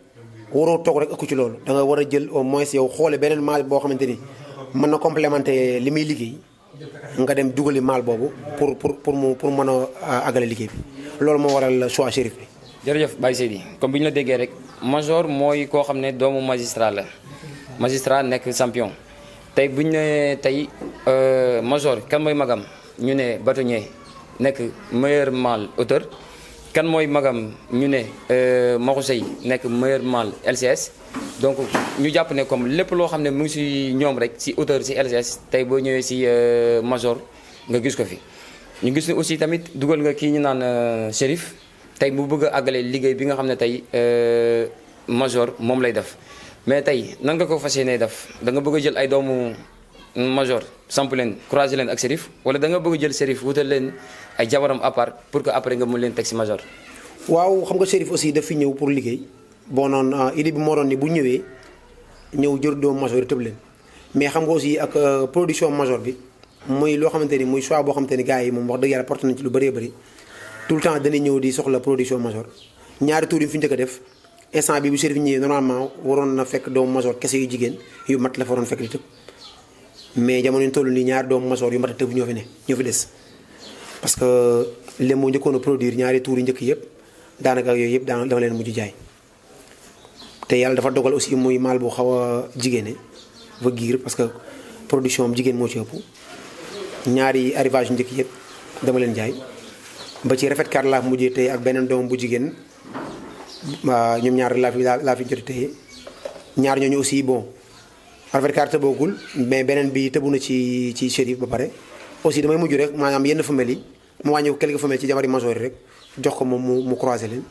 waroo toog rek ëkku ci loolu da nga war a jël au moins yow xoole beneen maal boo xamante ni mën na complémenter li muy liggéey nga dem dugali maal boobu pour mën a àggale liggéey bi loolu moo waral choix Cherif bi. jërëjëf Baye Seydi comme bi ñu la déggee rek Major mooy koo xam ne doomu magistrat la magistrat nekk champion tey bu ñu nee tey Major kan mooy magam ñu ne bâtonnier nekk meilleur mâle auteur kan mooy magam ñu ne Makhoussey nekk meilleur mâle LCS donc ñu jàpp ne comme lépp loo xam ne mu ngi si ñoom rek si auteur si LCS tey boo ñëwee si Major nga gis ko fi ñu gis ne aussi tamit dugal nga kii ñu naan Cherif tey mu bëgg a àggale liggéey bi nga xam ne tey Major moom lay def mais tey nan nga ko fas yéenee def da nga bëgg a jël ay doomu Major samp leen croiser leen ak Cherif wala da nga bëgg a jël Cherif wutal leen ay jabaram à part pour que après nga mën leen teg si Major. waaw xam nga Cherif aussi daf fi ñëw pour liggéey bon noonu idée bi moo doon ni bu ñëwee ñëw jër doomu Major yi tëb leen mais xam nga aussi ak production Major bi muy loo xamante ni muy choix boo xamante ni gars yi moom wax dëgg yàlla porté nañ ci lu bëree bëri tout le temps dañuy ñëw di soxla production Major ñaari tour yi fi njëkk a def instant bi bu Cherif ñëwee normalement waroon na fekk doomu Major kese yu jigéen yu mat la fa waroon fekk di tëb mais jamono ñu toll nii ñaari doomu Major yu mat a tëb ñoo fi des parce que lem moo njëkkoon a produire ñaari tour yi njëkk yëpp daanaka yooyu yëpp dama leen mujj jaay te yàlla dafa dogal aussi muy maal bu xaw a jigéene ba giir parce que production am jigéen moo ci ëpp ñaari arrivage njëkk yëpp dama leen jaay ba ci rafet kar laa fi mujjee tey ak beneen doom bu jigéen ñoom ñaar laa fi jot tey ñaar ñooñu aussi bon rafet kar tëboogul mais beneen bi tëbu na ci Cherif ba pare aussi damay mujj rek maanaam yenn femelles yi mu wàññi quelques femelles ci jamari Major yi rek jox ko moom mu croiser leen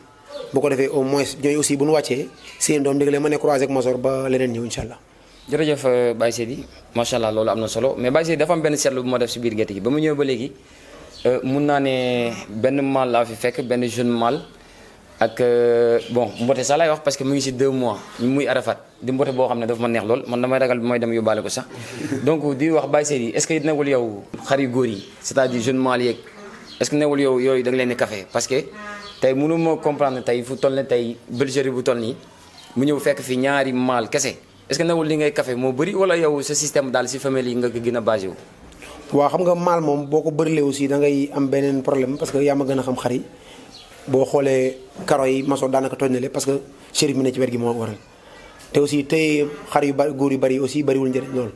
bu ko defee au moins ñooñu aussi bu ñu wàccee seen doom dégg leen mën a croiser ak Major ba leneen ñëw incha allah. jërëjëf Baye Seydi macha allah loolu am na solo mais Baye Seydi dafa am benn seetlu bu ma def si biir gerte gi ba mu ñëwee ba léegi mun naa ne benn mâle laa fi fekk benn jeune mâle ak bon mbote sax laay wax parce que mu ngi si 2 mois muy Arafat di mbote boo xam ne dafa ma neex lool man damay ragal bi may dem yóbbaale ko sax donc di wax Baye Seydi est-ce que newul yow xar yu góor yi c'est-à-dire jeune mâle yeeg est-ce que newul yow yooyu da nga leen di café parce que tey mënu ma comprendre tey fu toll ne tey bergerie bu toll nii mu ñëw fekk fi ñaari mâle kese est-ce que newul li ngay café moo bëri wala yow sa système daal si femelle yi nga gën a basé wu. waaw xam nga maal moom boo ko bërilee aussi da ngay am beneen problème parce que yaa ma gën a xam xar yi boo xoolee karo yi maçon daanaka tooñ na lépp parce que shérif mi ne ci wet gi moo waral te aussi tey xar yu bari góor yu bari aussi bariwul njëriñ lool.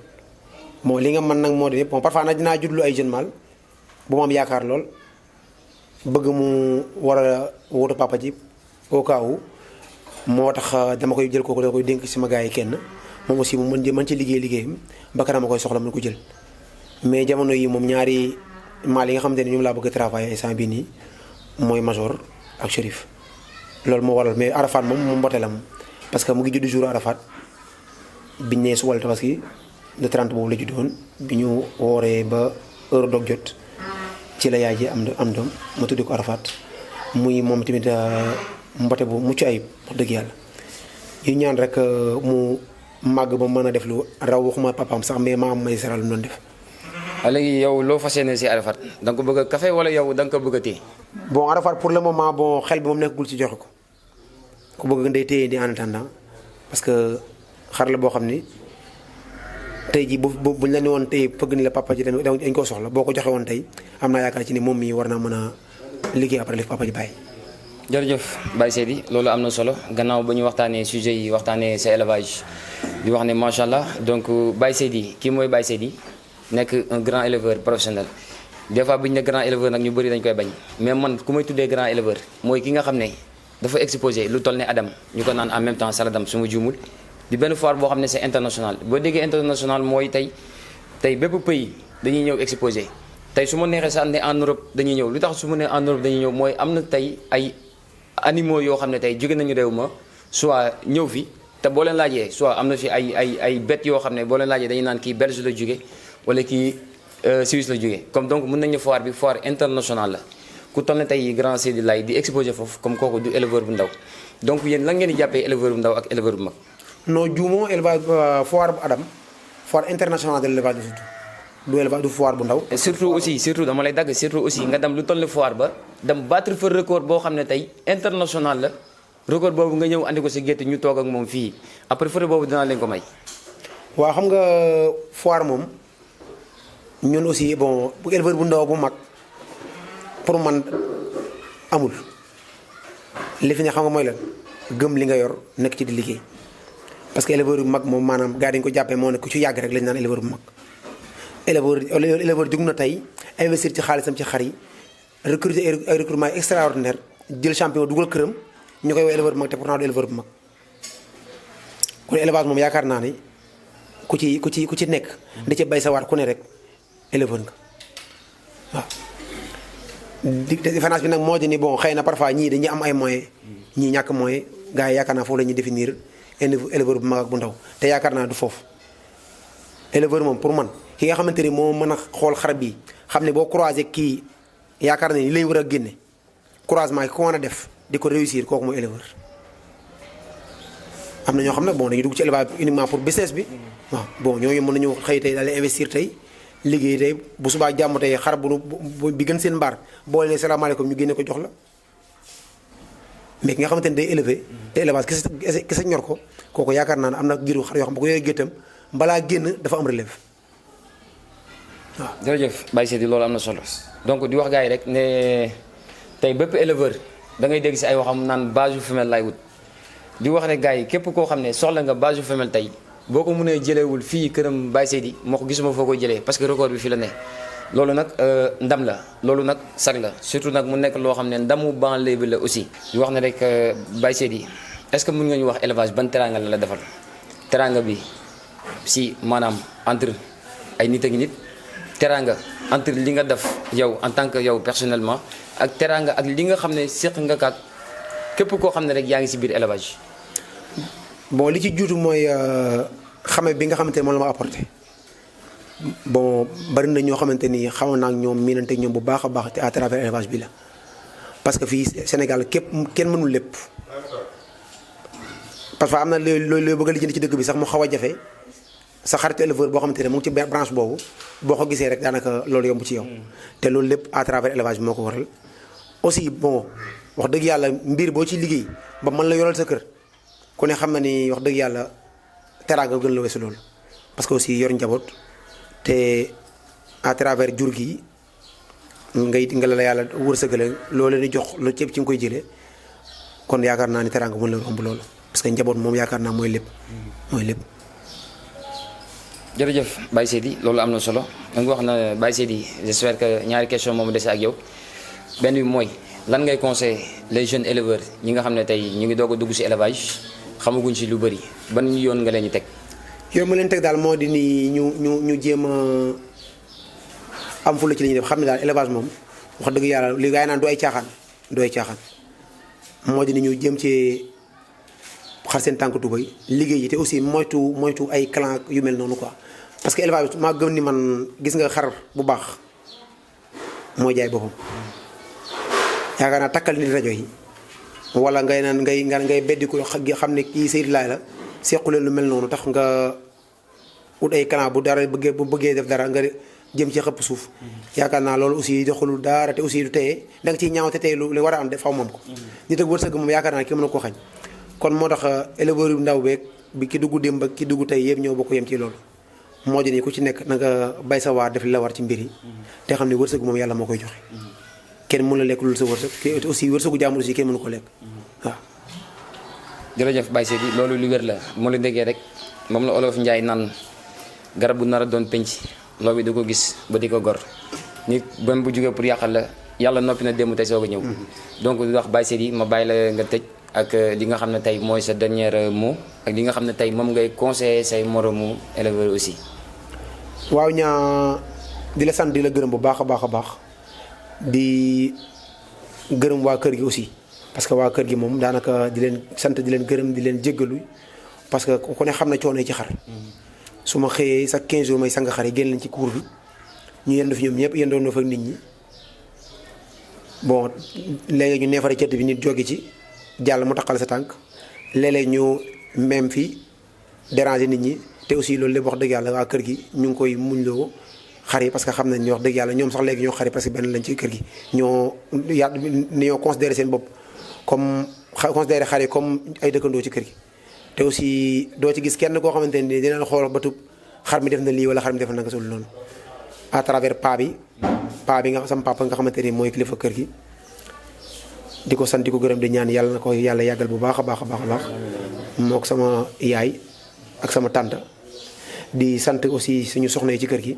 bon li nga mën nag moo di yëpp bon parfois nag dinaa judlu ay jeune mâle bu ma am yaakaar lool bëgg mu war a wutu papa ji au cas où moo tax dama koy jël kooku dama koy dénk sama gars yi kenn moom aussi mu mën ci liggéeyam ba kanam ma koy soxla mën ko jël. mais jamono yi moom ñaari maal yi nga xamante ne ñoom laa bëgg a travailler instant bii nii mooy Major ak Chérif loolu moo waral mais Arafat moom mu mbote la moom parce que mu ngi judd jour Arafat biñ nee suba la tabaski le 30 boobu la judd woon bi ñu wooree ba heure dog jot ci la yaay ji am doom ma tuddi ko Arafat muy moom tamit mbote bu mucc ayib wax dëgg yàlla ñu ñaan rek mu màgg ba mën a def lu raw waxuma papaam sax mais maa am may seral lu doon def. léegi yow loo fas yéene si Arafat da nga ko bëgg a café wala yow da nga ko bëgg a téye. bon Arafat pour le moment bon xel bi moom nekkagul ci joxe ko ku bëgg ndey téye di en attendant parce que xar la boo xam ni tey jii buñ la ne woon tey pëgg ni la papa ji dañ koo soxla boo ko joxe woon tey am naa yaakaar ci ni moom mii war naa mën a liggéey après li papa ji bàyyi. jërëjëf Baye Seydi loolu am na solo gannaaw ba ñu waxtaanee sujet yi waxtaanee sa élevage di wax ne macha allah donc Baye Seydi kii mooy Baye Seydi nekk un grand éleveur professionnel des fois bu ñu ne grand éleveur nag ñu bëri dañ koy bañ mais man ku may tuddee grand éleveur mooy ki nga xam ne dafa exposé lu toll ne Adam ñu ko naan en même temps Saladam su ma juumul di benn foire boo xam ne c'est international boo déggee international mooy tey bépp pays dañuy ñëw exposé tey su ma neexee sax ne en Europe dañuy ñëw lu tax su ma nee en Europe dañuy ñëw mooy am na tey ay animaux yoo xam ne tey jóge nañu réew ma soit ñëw fi te boo leen laajee soit am na fi ay bêtes yoo xam ne boo leen laajee dañuy naan kii Belge la jóge wala kii Suisse la jógee comme donc mën nañu foire bi foire internationale la ku toll ne tey grand Seydi Laye di exposé foofu comme kooku du éleveur bu ndaw donc yéen lan ngeen di jàppee éleveur bu ndaw ak éleveur bu mag. non juumoo élevage foire bu Adam foire internationale de l'élevage de surtout du élevage du foire bu ndaw. surtout dama lay dagg surtout aussi nga dem lu toll ne foire ba dem battre fa record boo xam ne tey international la record boobu nga ñëw andi ko si gétt ñu toog ak moom fii après photo boobu dinaa leen ko may. waaw xam nga foire moom. ñun aussi bon bu éleveur bu ndaw bu mag pour man amul li fi ne xam nga mooy lan gëm li nga yor nekk ci di liggéey parce que éleveur bu mag moom maanaam gars dañu ko jàppee moo ne ku ci yàgg rek lañu naan éleveur bu mag. éleveur jóg na tey investir ci xaalisam ci xar yi recruter ay recrutement extraordinaire jël champion dugal këram ñu koy wax éleveur bu mag te pourtant du éleveur bu mag kon élevage moom yaakaar naa ne ku ci nekk da ca bay sa waar ku ne rek. éleveur nga waaw différence bi nag moo di ni bon xëy na parfois ñii dañuy am ay moyens ñii ñàkk moyen gars yi yaakaar naa foofu la ñuy définir éleveur bu mag ak bu ndaw te yaakaar naa du foofu éleveur moom pour man ki nga xamante ni moo mën a xool xar bi xam ne boo croisé kii yaakaar na ni lay war a génne croisement ki ko mën a def di ko réussir kooku mooy éleveur am na ñoo xam ne bon dañuy dugg ci élevage uniquement pour business bi waaw bon ñooñu mën nañu xëy tey daal di investir tey liggéey tey bu subaa jàmm tey xar bi gën seen mbaar boo leen salaamaaleykum ñu génne ko jox la mais ki nga xamante ne day élevé te élevage kese ñor ko kooku yaakaar naa ne am na giru xar yoo xam bu ko yoree géttam balaa génn dafa am relève waaw. jërëjëf Baye Seydi loolu am na solo donc di wax gars yi rek ne tey bépp éleveur da ngay dégg si ay waxam naan base yu femelle lay wut di wax rek gars yi képp koo xam ne soxla nga base yu femelle tey. boo ko mënee jëleewul fii këram Baye Seydi moo ko gisuma foo koy jëlee parce que record bi fii la ne loolu nag ndam la loolu nag sag la surtout nag mu nekk loo xam ne ndamu banlieue bi la aussi. di wax ne rek Baye Seydi est-ce que mën nga ñu wax élevage ban teranga la defal teranga bi si maanaam entre ay nit ak nit teranga entre li nga def yow en tant que yow personnellement ak teranga ak li nga xam ne séq nga kaak képp koo xam ne rek yaa ngi si biir élevage. bon li ci juutu mooy xame bi nga xamante ne moom la ma apporté bon bari na ñoo xamante ni xamoon naa ak ñoom miinante ak ñoom bu baax a baax te à travers élevage bi la parce que fii Sénégal kenn mënul lépp parfois am na looy bëgg a lijjanti ci dëkk bi sax mu xaw a jafe sa xaritu éleveur boo xamante ne mu ngi ci branche boobu boo ko gisee rek daanaka loolu yomb ci yow te loolu lépp à travers élevage bi moo ko waral aussi bon wax dëgg yàlla mbir boo ci liggéey ba mën la yoral sa kër ku ne xam na ni wax dëgg yàlla teraanga gën la weesu loolu parce que aussi yor njaboot te à travers jur gi nga la yàlla wërsëgale loo leen di jox lu ceeb ci nga koy jëlee kon yaakaar naa ni teraanga mën la romb loolu parce que njaboot moom yaakaar naa mooy lépp mooy lépp. jërëjëf Baye Seydi loolu am na solo da nga wax na Baye Seydi j'espère que ñaari question moom dese ak yow benn bi mooy lan ngay conseiller les jeunes éleveurs ñi nga xam ne tey ñu ngi doog a dugg ci élevage xamaguñ ci lu bëri ban yoon nga leen di teg. yow ma leen teg daal moo di ni ñu jéem a am fulla ci li ñuy def xam ne daal élevage moom wax dëgg yàlla li gaa yi naan du ay caaxaan moo di ni ñu jéem ci xar seen tànk tubay liggéey yi te aussi moytu ay clan yu mel noonu quoi parce que élevage maa gëm ni man gis nga xar bu baax mooy jaay boppam yaakaar naa takkal nit rajo yi wala ngay naan ngay beddi ko xam ne kii Seydou Laye la sequleen lu mel noonu tax nga ut ay clan bu bëggee def dara nga jëm ci xëpp suuf yaakaar naa loolu aussi doxalul dara te aussi du teye da nga ciy ñaaw te tey lu war a am def faw moom ko nit ak wërsëg moom yaakaar naa ki mën a ko xañ kon moo tax éleveur yu ndaw beeg bi ki dugg démb ak ki dugg tey yëpp ñoo bokk yem ci loolu moo di ni ku ci nekk na nga bay sa waar def li la war ci mbir yi te xam ne wërsëg moom yàlla moo koy joxe kenn mën la lekk loolu sa wërsëg aussi wërsëgu jàmbur aussi kenn mënu ko lekk waaw. jërëjëf Baye Seydi loolu lu wér la moo la déggee rek moom la olof Njaay naan garab bu nar a doon penc loo bi du ko gis ba di ko gor nit bam bu jógee pour yàqal la yàlla noppi na démb tey soog a ñëw donc di wax Baye Seydi ma bàyyi la nga tëj ak li nga xam ne tey mooy sa dernier mot ak li nga xam ne tey moom ngay conseiller say moromu éleveur aussi. waaw ñaa di la sant di la gërëm bu baax a baax di gërëm waa kër gi aussi parce que waa kër gi moom daanaka di leen sant di leen gërëm di leen jéggalu parce que ku ne xam na coono ci xar su ma xëyee sax 15 jours may sang xar yi génn leen ci cour bi ñu yendu fi ñoom ñëpp yendoon na fa nit ñi bon léegi ñu neefare cët bi nit jóge ci jàll mu taqal sa tànk léeg-léeg ñu même fi déranger nit ñi te aussi loolu lépp wax dëgg yàlla waa kër gi ñu ngi koy muñloo xar yi parce que xam nañ ni wax dëgg yàlla ñoom sax léegi ñoo xar yi parce que benn lañ ci kër gi ñoo considéré seen bopp comme considéré xar yi comme ay dëkkandoo ci kër gi te aussi doo ci gis kenn koo xamante ni dina la xool ba tub xar mi def na lii wala xar mi def na nga sol noonu à travers paa bi nga sama papa nga xamante ni mooy kilifa kër gi di ko sant di ko gërëm di ñaan yàlla na ko yàlla yàggal bu baax a baax mook sama yaay ak sama tante di sant aussi suñu soxna yi ci kër gi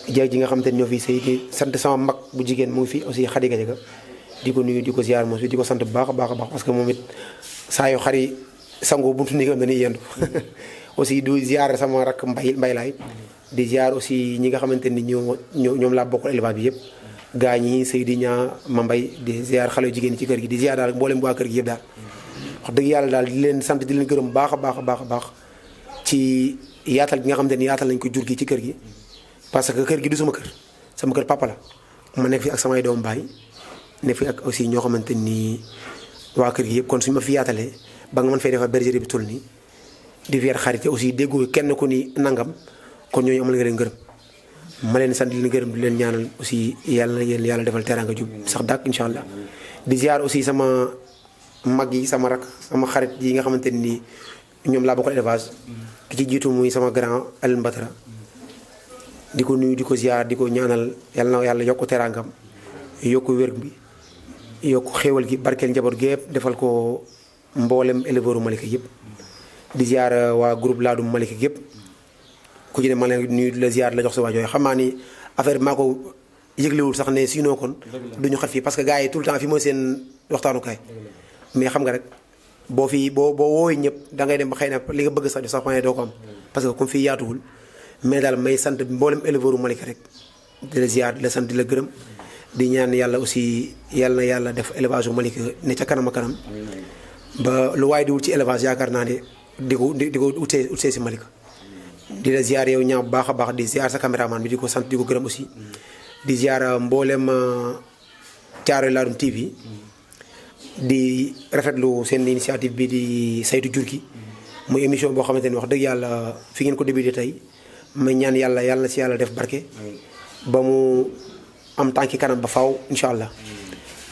jeeg ji nga xamante ni ñoo fi sëy di sant sama mag bu jigéen mu ngi fi aussi Xadi Gajaga di ko nuyu di ko ziar moom di ko sant bu baax a baax parce que moom it saa yu xar yi sangoo buntu néegam dañuy yendu aussi du ziar sama rakk mbay laay di ziar aussi ñi nga xamante ni ñoom laa bokkal élevage bi yëpp gaa ñi Seydi ñaa ma mbay di ziar xale jigéen ci kër gi di ziar daal mboolem waa kër gi yëpp daal wax dëgg yàlla daal di leen sant di leen gërëm baax a baax ci yaatal gi nga xamante ni yaatal nañ ko jur gi ci kër gi parce que kër gi du sama kër papa la ma nekk fi ak samay doom baay nekk fi ak aussi ñoo xamante ni waa kër gi yëpp kon suñu ma fi yaatalee ba nga mën fay defar bergerie bi toll nii di weer xarité aussi déggoo kenn ku ni nangam kon ñooñu amal nga leen gërëm ma leen sant di leen gërëm di leen ñaanal aussi yàlla defal teraanga jub sax dàkk incha allah di ziar aussi sama mag yi sama rak sama xarit yi nga xamante ni ñoom laa bokkal élevage ki ci jiitu muy sama grand Alioune Batara di ko nuyu di ko ziar di ko ñaanal yàlla na yàlla yokk teraangam yokk wér bi yokk xéewal gi barkeel njaboot gi yëpp defal ko mboolem éleveur Malika yëpp di ziar waa groupe Laadum Malika yëpp ku ci ne ma leen nuyu di la ziar la jox sa waa jooy xam naa ni affaire bi maa ko yëglewul sax ne sinon kon duñu xat fii parce que gars yi tout le temps fi mooy seen waxtaanukaay mais xam nga rek boo woowee ñëpp da ngay dem ba xëy na li nga bëgg sax sax doo ko am parce que comme fii yaatuwul mais daal may sant mboolem éleveur Malika rek di la ziar di la sant di la gërëm di ñaan yàlla aussi yàlla na yàlla def élevage Malika ne ca kanam a kanam ba lu waaye di wut ci élevage yaakaar naa ne di ko utee si Malika di la ziar yow ñaaw bu baax a baax di ziar sa caméraman bi di ko sant di ko gërëm aussi di ziar mboolem Caaroy Ladoum TV di rafetlu seen initiative bi di saytu jur gi muy émission boo xamante ni wax dëgg yàlla fi ngeen ko débuté tey may ñaan yàlla si yàlla def barke ba mu am tànki kanam ba faaw incha allah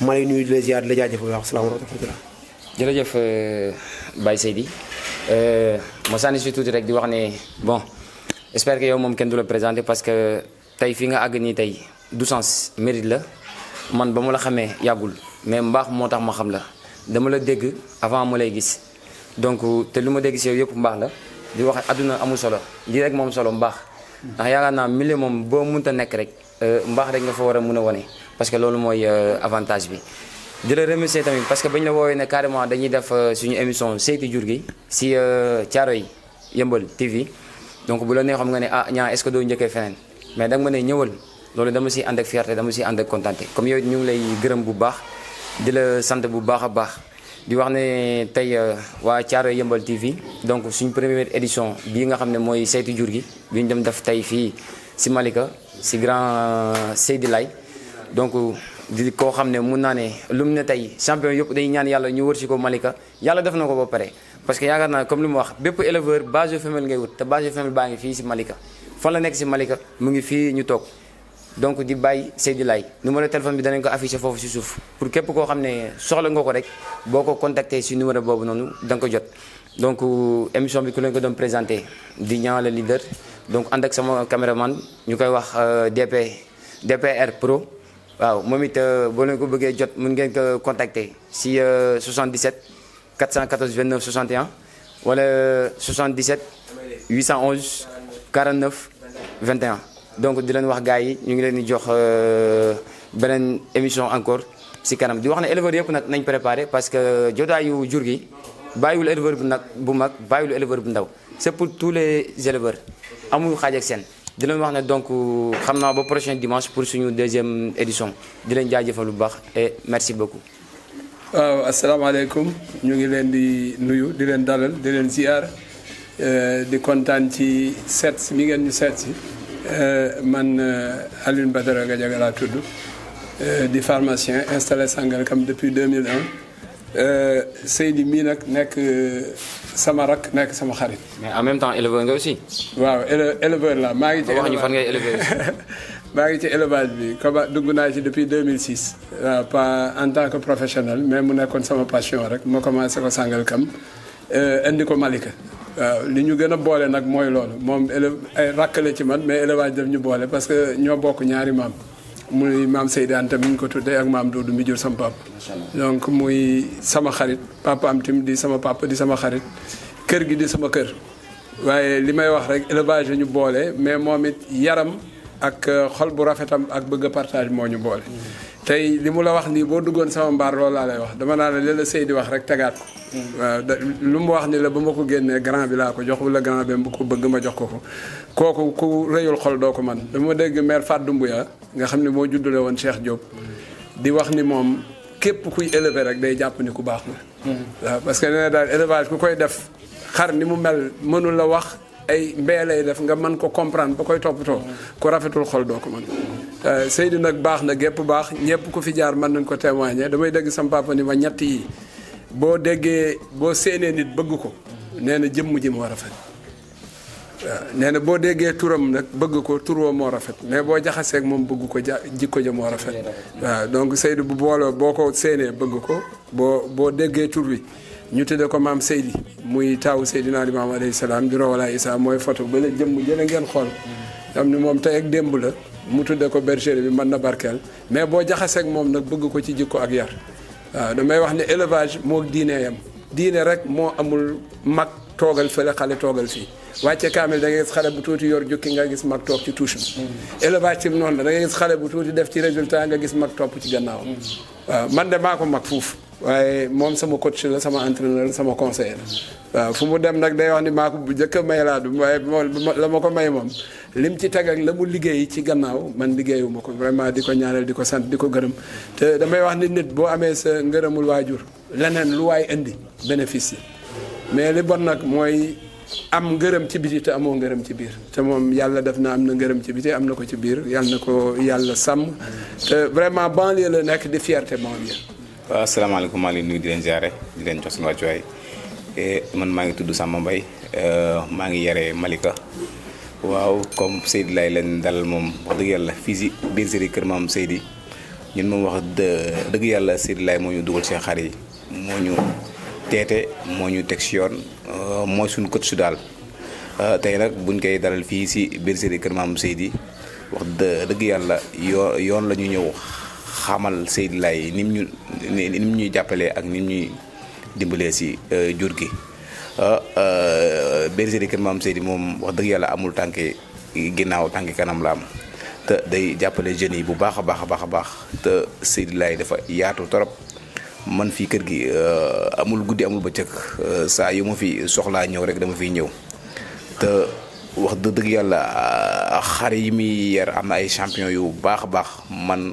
ma lay nuyu di la ziar di la jaajëfal wax salaamaaleykum wa rahmatulah. jërëjëf Baye Seydi ma sànni si tuuti rek di wax ne bon j'espère que yow moom kenn du la présenté parce que tey fi nga àgg nii tey du sens mérite la man ba ma la xamee yàggul mais mbaax moo tax ma xam la dama la dégg avant ma lay gis donc te lu ma dégg si yow yëpp mbaax la di wax àdduna amul solo lii rek moom solo mbaax ndax yaakaar naa milieu moom boo mënta nekk rek mbaax rek nga fa war a mën a wane parce que loolu mooy avantage bi. di la remercier tamit parce que bañ la woowee ne carrément dañuy def suñu émission saytu jur gi si Thiaroye Yeumbeul TV donc bu la nee xam nga ne ah ñaa est-ce que doo njëkkee feneen mais da nga ma ne ñëwal loolu dama si ànd ak fierté dama si ànd ak contenté comme yow ñu ngi lay gërëm bu baax di la sant bu baax a baax di wax ne tey waa Thiaroye Yeumbeul TV donc suñ première édition bii nga xam ne mooy saytu jur gi bi ñu dem def tey fii si Malika si grand Seydi Lay donc di koo xam ne mun naa ne lu mu ne tey champion yëpp dañuy ñaan yàlla ñu wër si ko Malika yàlla def na ko ba pare parce que yaakaar naa comme li mu wax bépp éleveur base femelle ngay wut te base femelle baa ngi fii si Malika fan la nekk si Malika mu ngi fii ñu toog donc di bàyyi Seydi Lay numéro téléphone bi danañ ko affiché foofu si suuf pour képp koo xam ne soxla nga ko rek boo ko contacté si numéro boobu noonu da nga ko jot donc émission bi ku leen ko doon présenté di ñaan le leader donc ànd ak sama caméraman ñu koy wax DPR Pro waaw moom it boo leen ko bëggee jot mën ngeen ko contacter si 77 414 29 61 wala 77 811 49 21 donc di leen wax gars yi ñu ngi leen di jox beneen émission encore si kanam di wax ne éleveurs yëpp nag nañ préparé parce que jotaayu jur gi bàyyiwul éleveur bu nag bu mag bàyyiwul éleveur bu ndaw c'est pour tous les éleveurs amul xaaj ak seen di leen wax ne donc xam naa ba prochain dimanche pour suñu deuxième édition di leen jaajëfal bu baax et merci beaucoup. waaw asalaamaaleykum ñu ngi leen di nuyu di leen dalal di leen ziar di kontaan ci seet si mi ngeen ñu seet si man Alioune Badara Gadiaga laa tudd di pharmacien installé Sangalkam depuis 2001 Seydi mii nag nekk sama rak nekk sama xarit. mais en même temps éleveur nga aussi. waaw éleveur la maa ngi ci. wax ñu fan ngay éleveur maa ngi ci élevage bi comme dugg naa ci depuis 2006. waaw pas en tant que professionnel mais mu nekkoon sama passion rek ma commencé ko Sangalkam indi ko Malika. waaw li ñu gën a boole nag mooy loolu moom ay rakkale ci man mais élevage daf ñu boole parce que ñoo bokk ñaari maam. muy maam Seydi Anta mi ñu ko tuddee ak maam Doudou mi jur sama papa. donc muy sama xarit papa am tim di sama papa di sama xarit kër gi di sama kër. waaye li may wax rek élevage ñu boole mais moom it yaram ak xol bu rafetam ak bëgg a partage moo ñu boole. tey li mu la wax nii boo duggoon sama mbaar loolu laa lay wax dama naa la li la Seydi wax rek tegaat ko. waaw lu mu wax ni la ba ma ko génnee grand bi laa ko jox wala grand bi bu ko bëgg ma jox ko ko kooku ku rëyul xol doo ko man dama dégg maire Fatou Doumbouya nga xam ne moo juddule woon Cheikh Diop di wax ni moom képp kuy élever rek day jàpp ni ku baax nga. waaw parce que nee na daal élevage ku koy def xar ni mu mel mënul la wax ay mbee lay def nga mën ko comprendre ba koy toppatoo ku rafetul xol doo ko mën. Seydi nag baax na gépp baax ñëpp ku fi jaar mën nañ ko témoigner damay dégg sama papa ni ma ñett yi boo déggee boo séenee nit bëgg ko nee na jëmm ji moo rafet. waaw nee na boo déggee turam nag bëgg ko tur woo moo rafet mais boo jaxaseeg moom bëgg ko jikko ja moo rafet. waaw donc Seydi bu booloo boo ko séenee bëgg ko boo déggee tur wi ñu tudde ko maam Seydi muy taawu Seydina Limaamu alayhi salaam di Rawala Isa mooy photo ba la jëmm jële ngeen xool. xam ni moom tey ak démb la mu tudde ko bergerie bi mën na barkeel mais boo jaxaseeg moom nag bëgg ko ci jikko ak yar. waaw damay wax ne élevage moo diine yam diine rek moo amul mag toogal fële xale toogal fii wàcce kaamil da ngay gis xale bu tuuti yor jukki nga gis mag toog ci touche bi. élevage tim noonu la da ngay gis xale bu tuuti def ci résultat nga gis mag topp ci gannaaw. waaw man de maa ko mag fuuf waaye moom sama coach la sama entraîneur sama conseiller la. waaw fu mu dem nag day wax ni maa ko bu njëkk a may laa du waaye la ma ko may moom lim ci teg ak la mu liggéey ci gannaaw man liggéeyuma ko vraiment di ko ñaanal di ko sant di ko gërëm te damay wax ni nit boo amee sa ngërëmul waajur leneen lu waay indi bénéfice mais li bon nag mooy am ngërëm ci biti te amoo ngërëm ci biir te moom yàlla def na am na ngërëm ci biti am na ko ci biir yàlla na ko yàlla sàmm te vraiment banlieue la nekk di fierté banlieue. waaw asalaamaaleykum maa ngi leen nuyu di leen ziare di leen jox seen wàccuwaay man maa ngi tudd Samba Mbaye maa ngi yare Malika. waaw comme Seydi Lay leen dalal moom wax dëgg yàlla fii si bergerie kër maam Seydi ñun moom wax dëgg yàlla Seydi Lay moo ñu dugal ci xar yi moo ñu teete moo ñu teg si yoon mooy suñu coach su daal tey nag buñ koy dalal fii si bergerie Kër Maam Seydi wax dëgg yàlla yoon la ñu ñëw xamal Seydi Laye ni mu ñuy jàppalee ak ni mu ñuy dimbalee si jur gi. bergerie Kër Maam Seydi moom wax dëgg yàlla amul tànki ginnaaw tànki kanam la am te day jàppale jeunes yi bu baax a baax te Seydi Laye dafa yaatu torop man fii kër gi amul guddi amul bëccëg saa yu ma fi soxlaa ñëw rek dama fiy ñëw te wax dëgg yàlla xar yi muy yar am na ay champion yu baax a baax man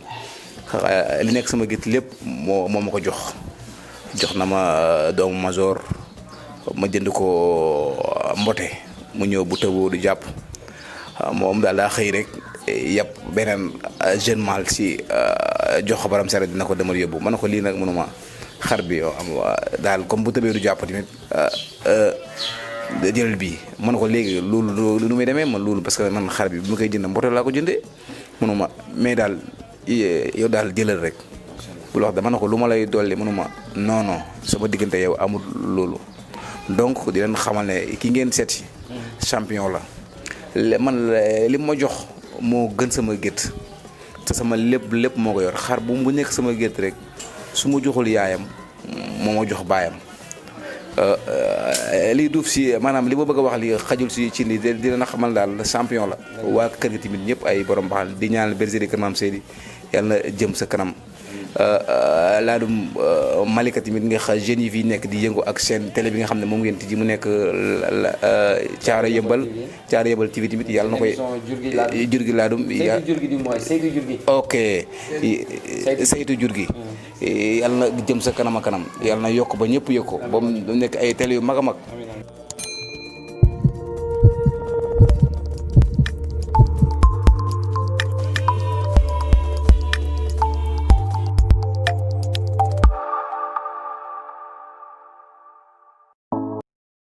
li nekk sama gét lépp moo ma ko jox na ma doomu major ma jënd ko mbote mu ñëw bu tëboo du jàpp moom daal daa xëy rek yàpp beneen jeune mâle si jox ko baram sere dina ko demal yóbbu ma ne ko lii nag mënuma xar bi am daal comme bu tëbee du jàpp tamit jëlal bii ma ne ko léegi loolu lu muy demee man loolu parce que man xar bi bu ma koy jënd mbote laa ko jëndee mënuma mais daal yow daal jëlal rek bul wax dama ne ko lu ma lay dolli mënuma non sama diggante yow amul loolu donc di leen xamal ne ki ngeen seeti champion la man li ma jox moo gën sama gétt te sama lépp moo ko yor xar bu nekk sama gétt rek su ma joxul yaayam moo ma jox baayam lii duuf si maanaam li ma bëgg a wax li xajul si ci li di leen xamal daal champion la waa kër gi tamit ñëpp ay borom baax di ñaanal bergerie Kër Maam Seydi yàlla na jëm sa kanam laadum Malika tamit nga xa jeunes yi fii nekk di yëngu ak seen télé bi nga xam ne moom ngeen tijji mu nekk Caaro Yëmbal TV tamit yàlla na koy jur gi laadum ok saytu jur gi yàlla na jëm sa kanam a kanam yàlla na yokk ba ñëpp yokk ba mu nekk ay télé yu mag a mag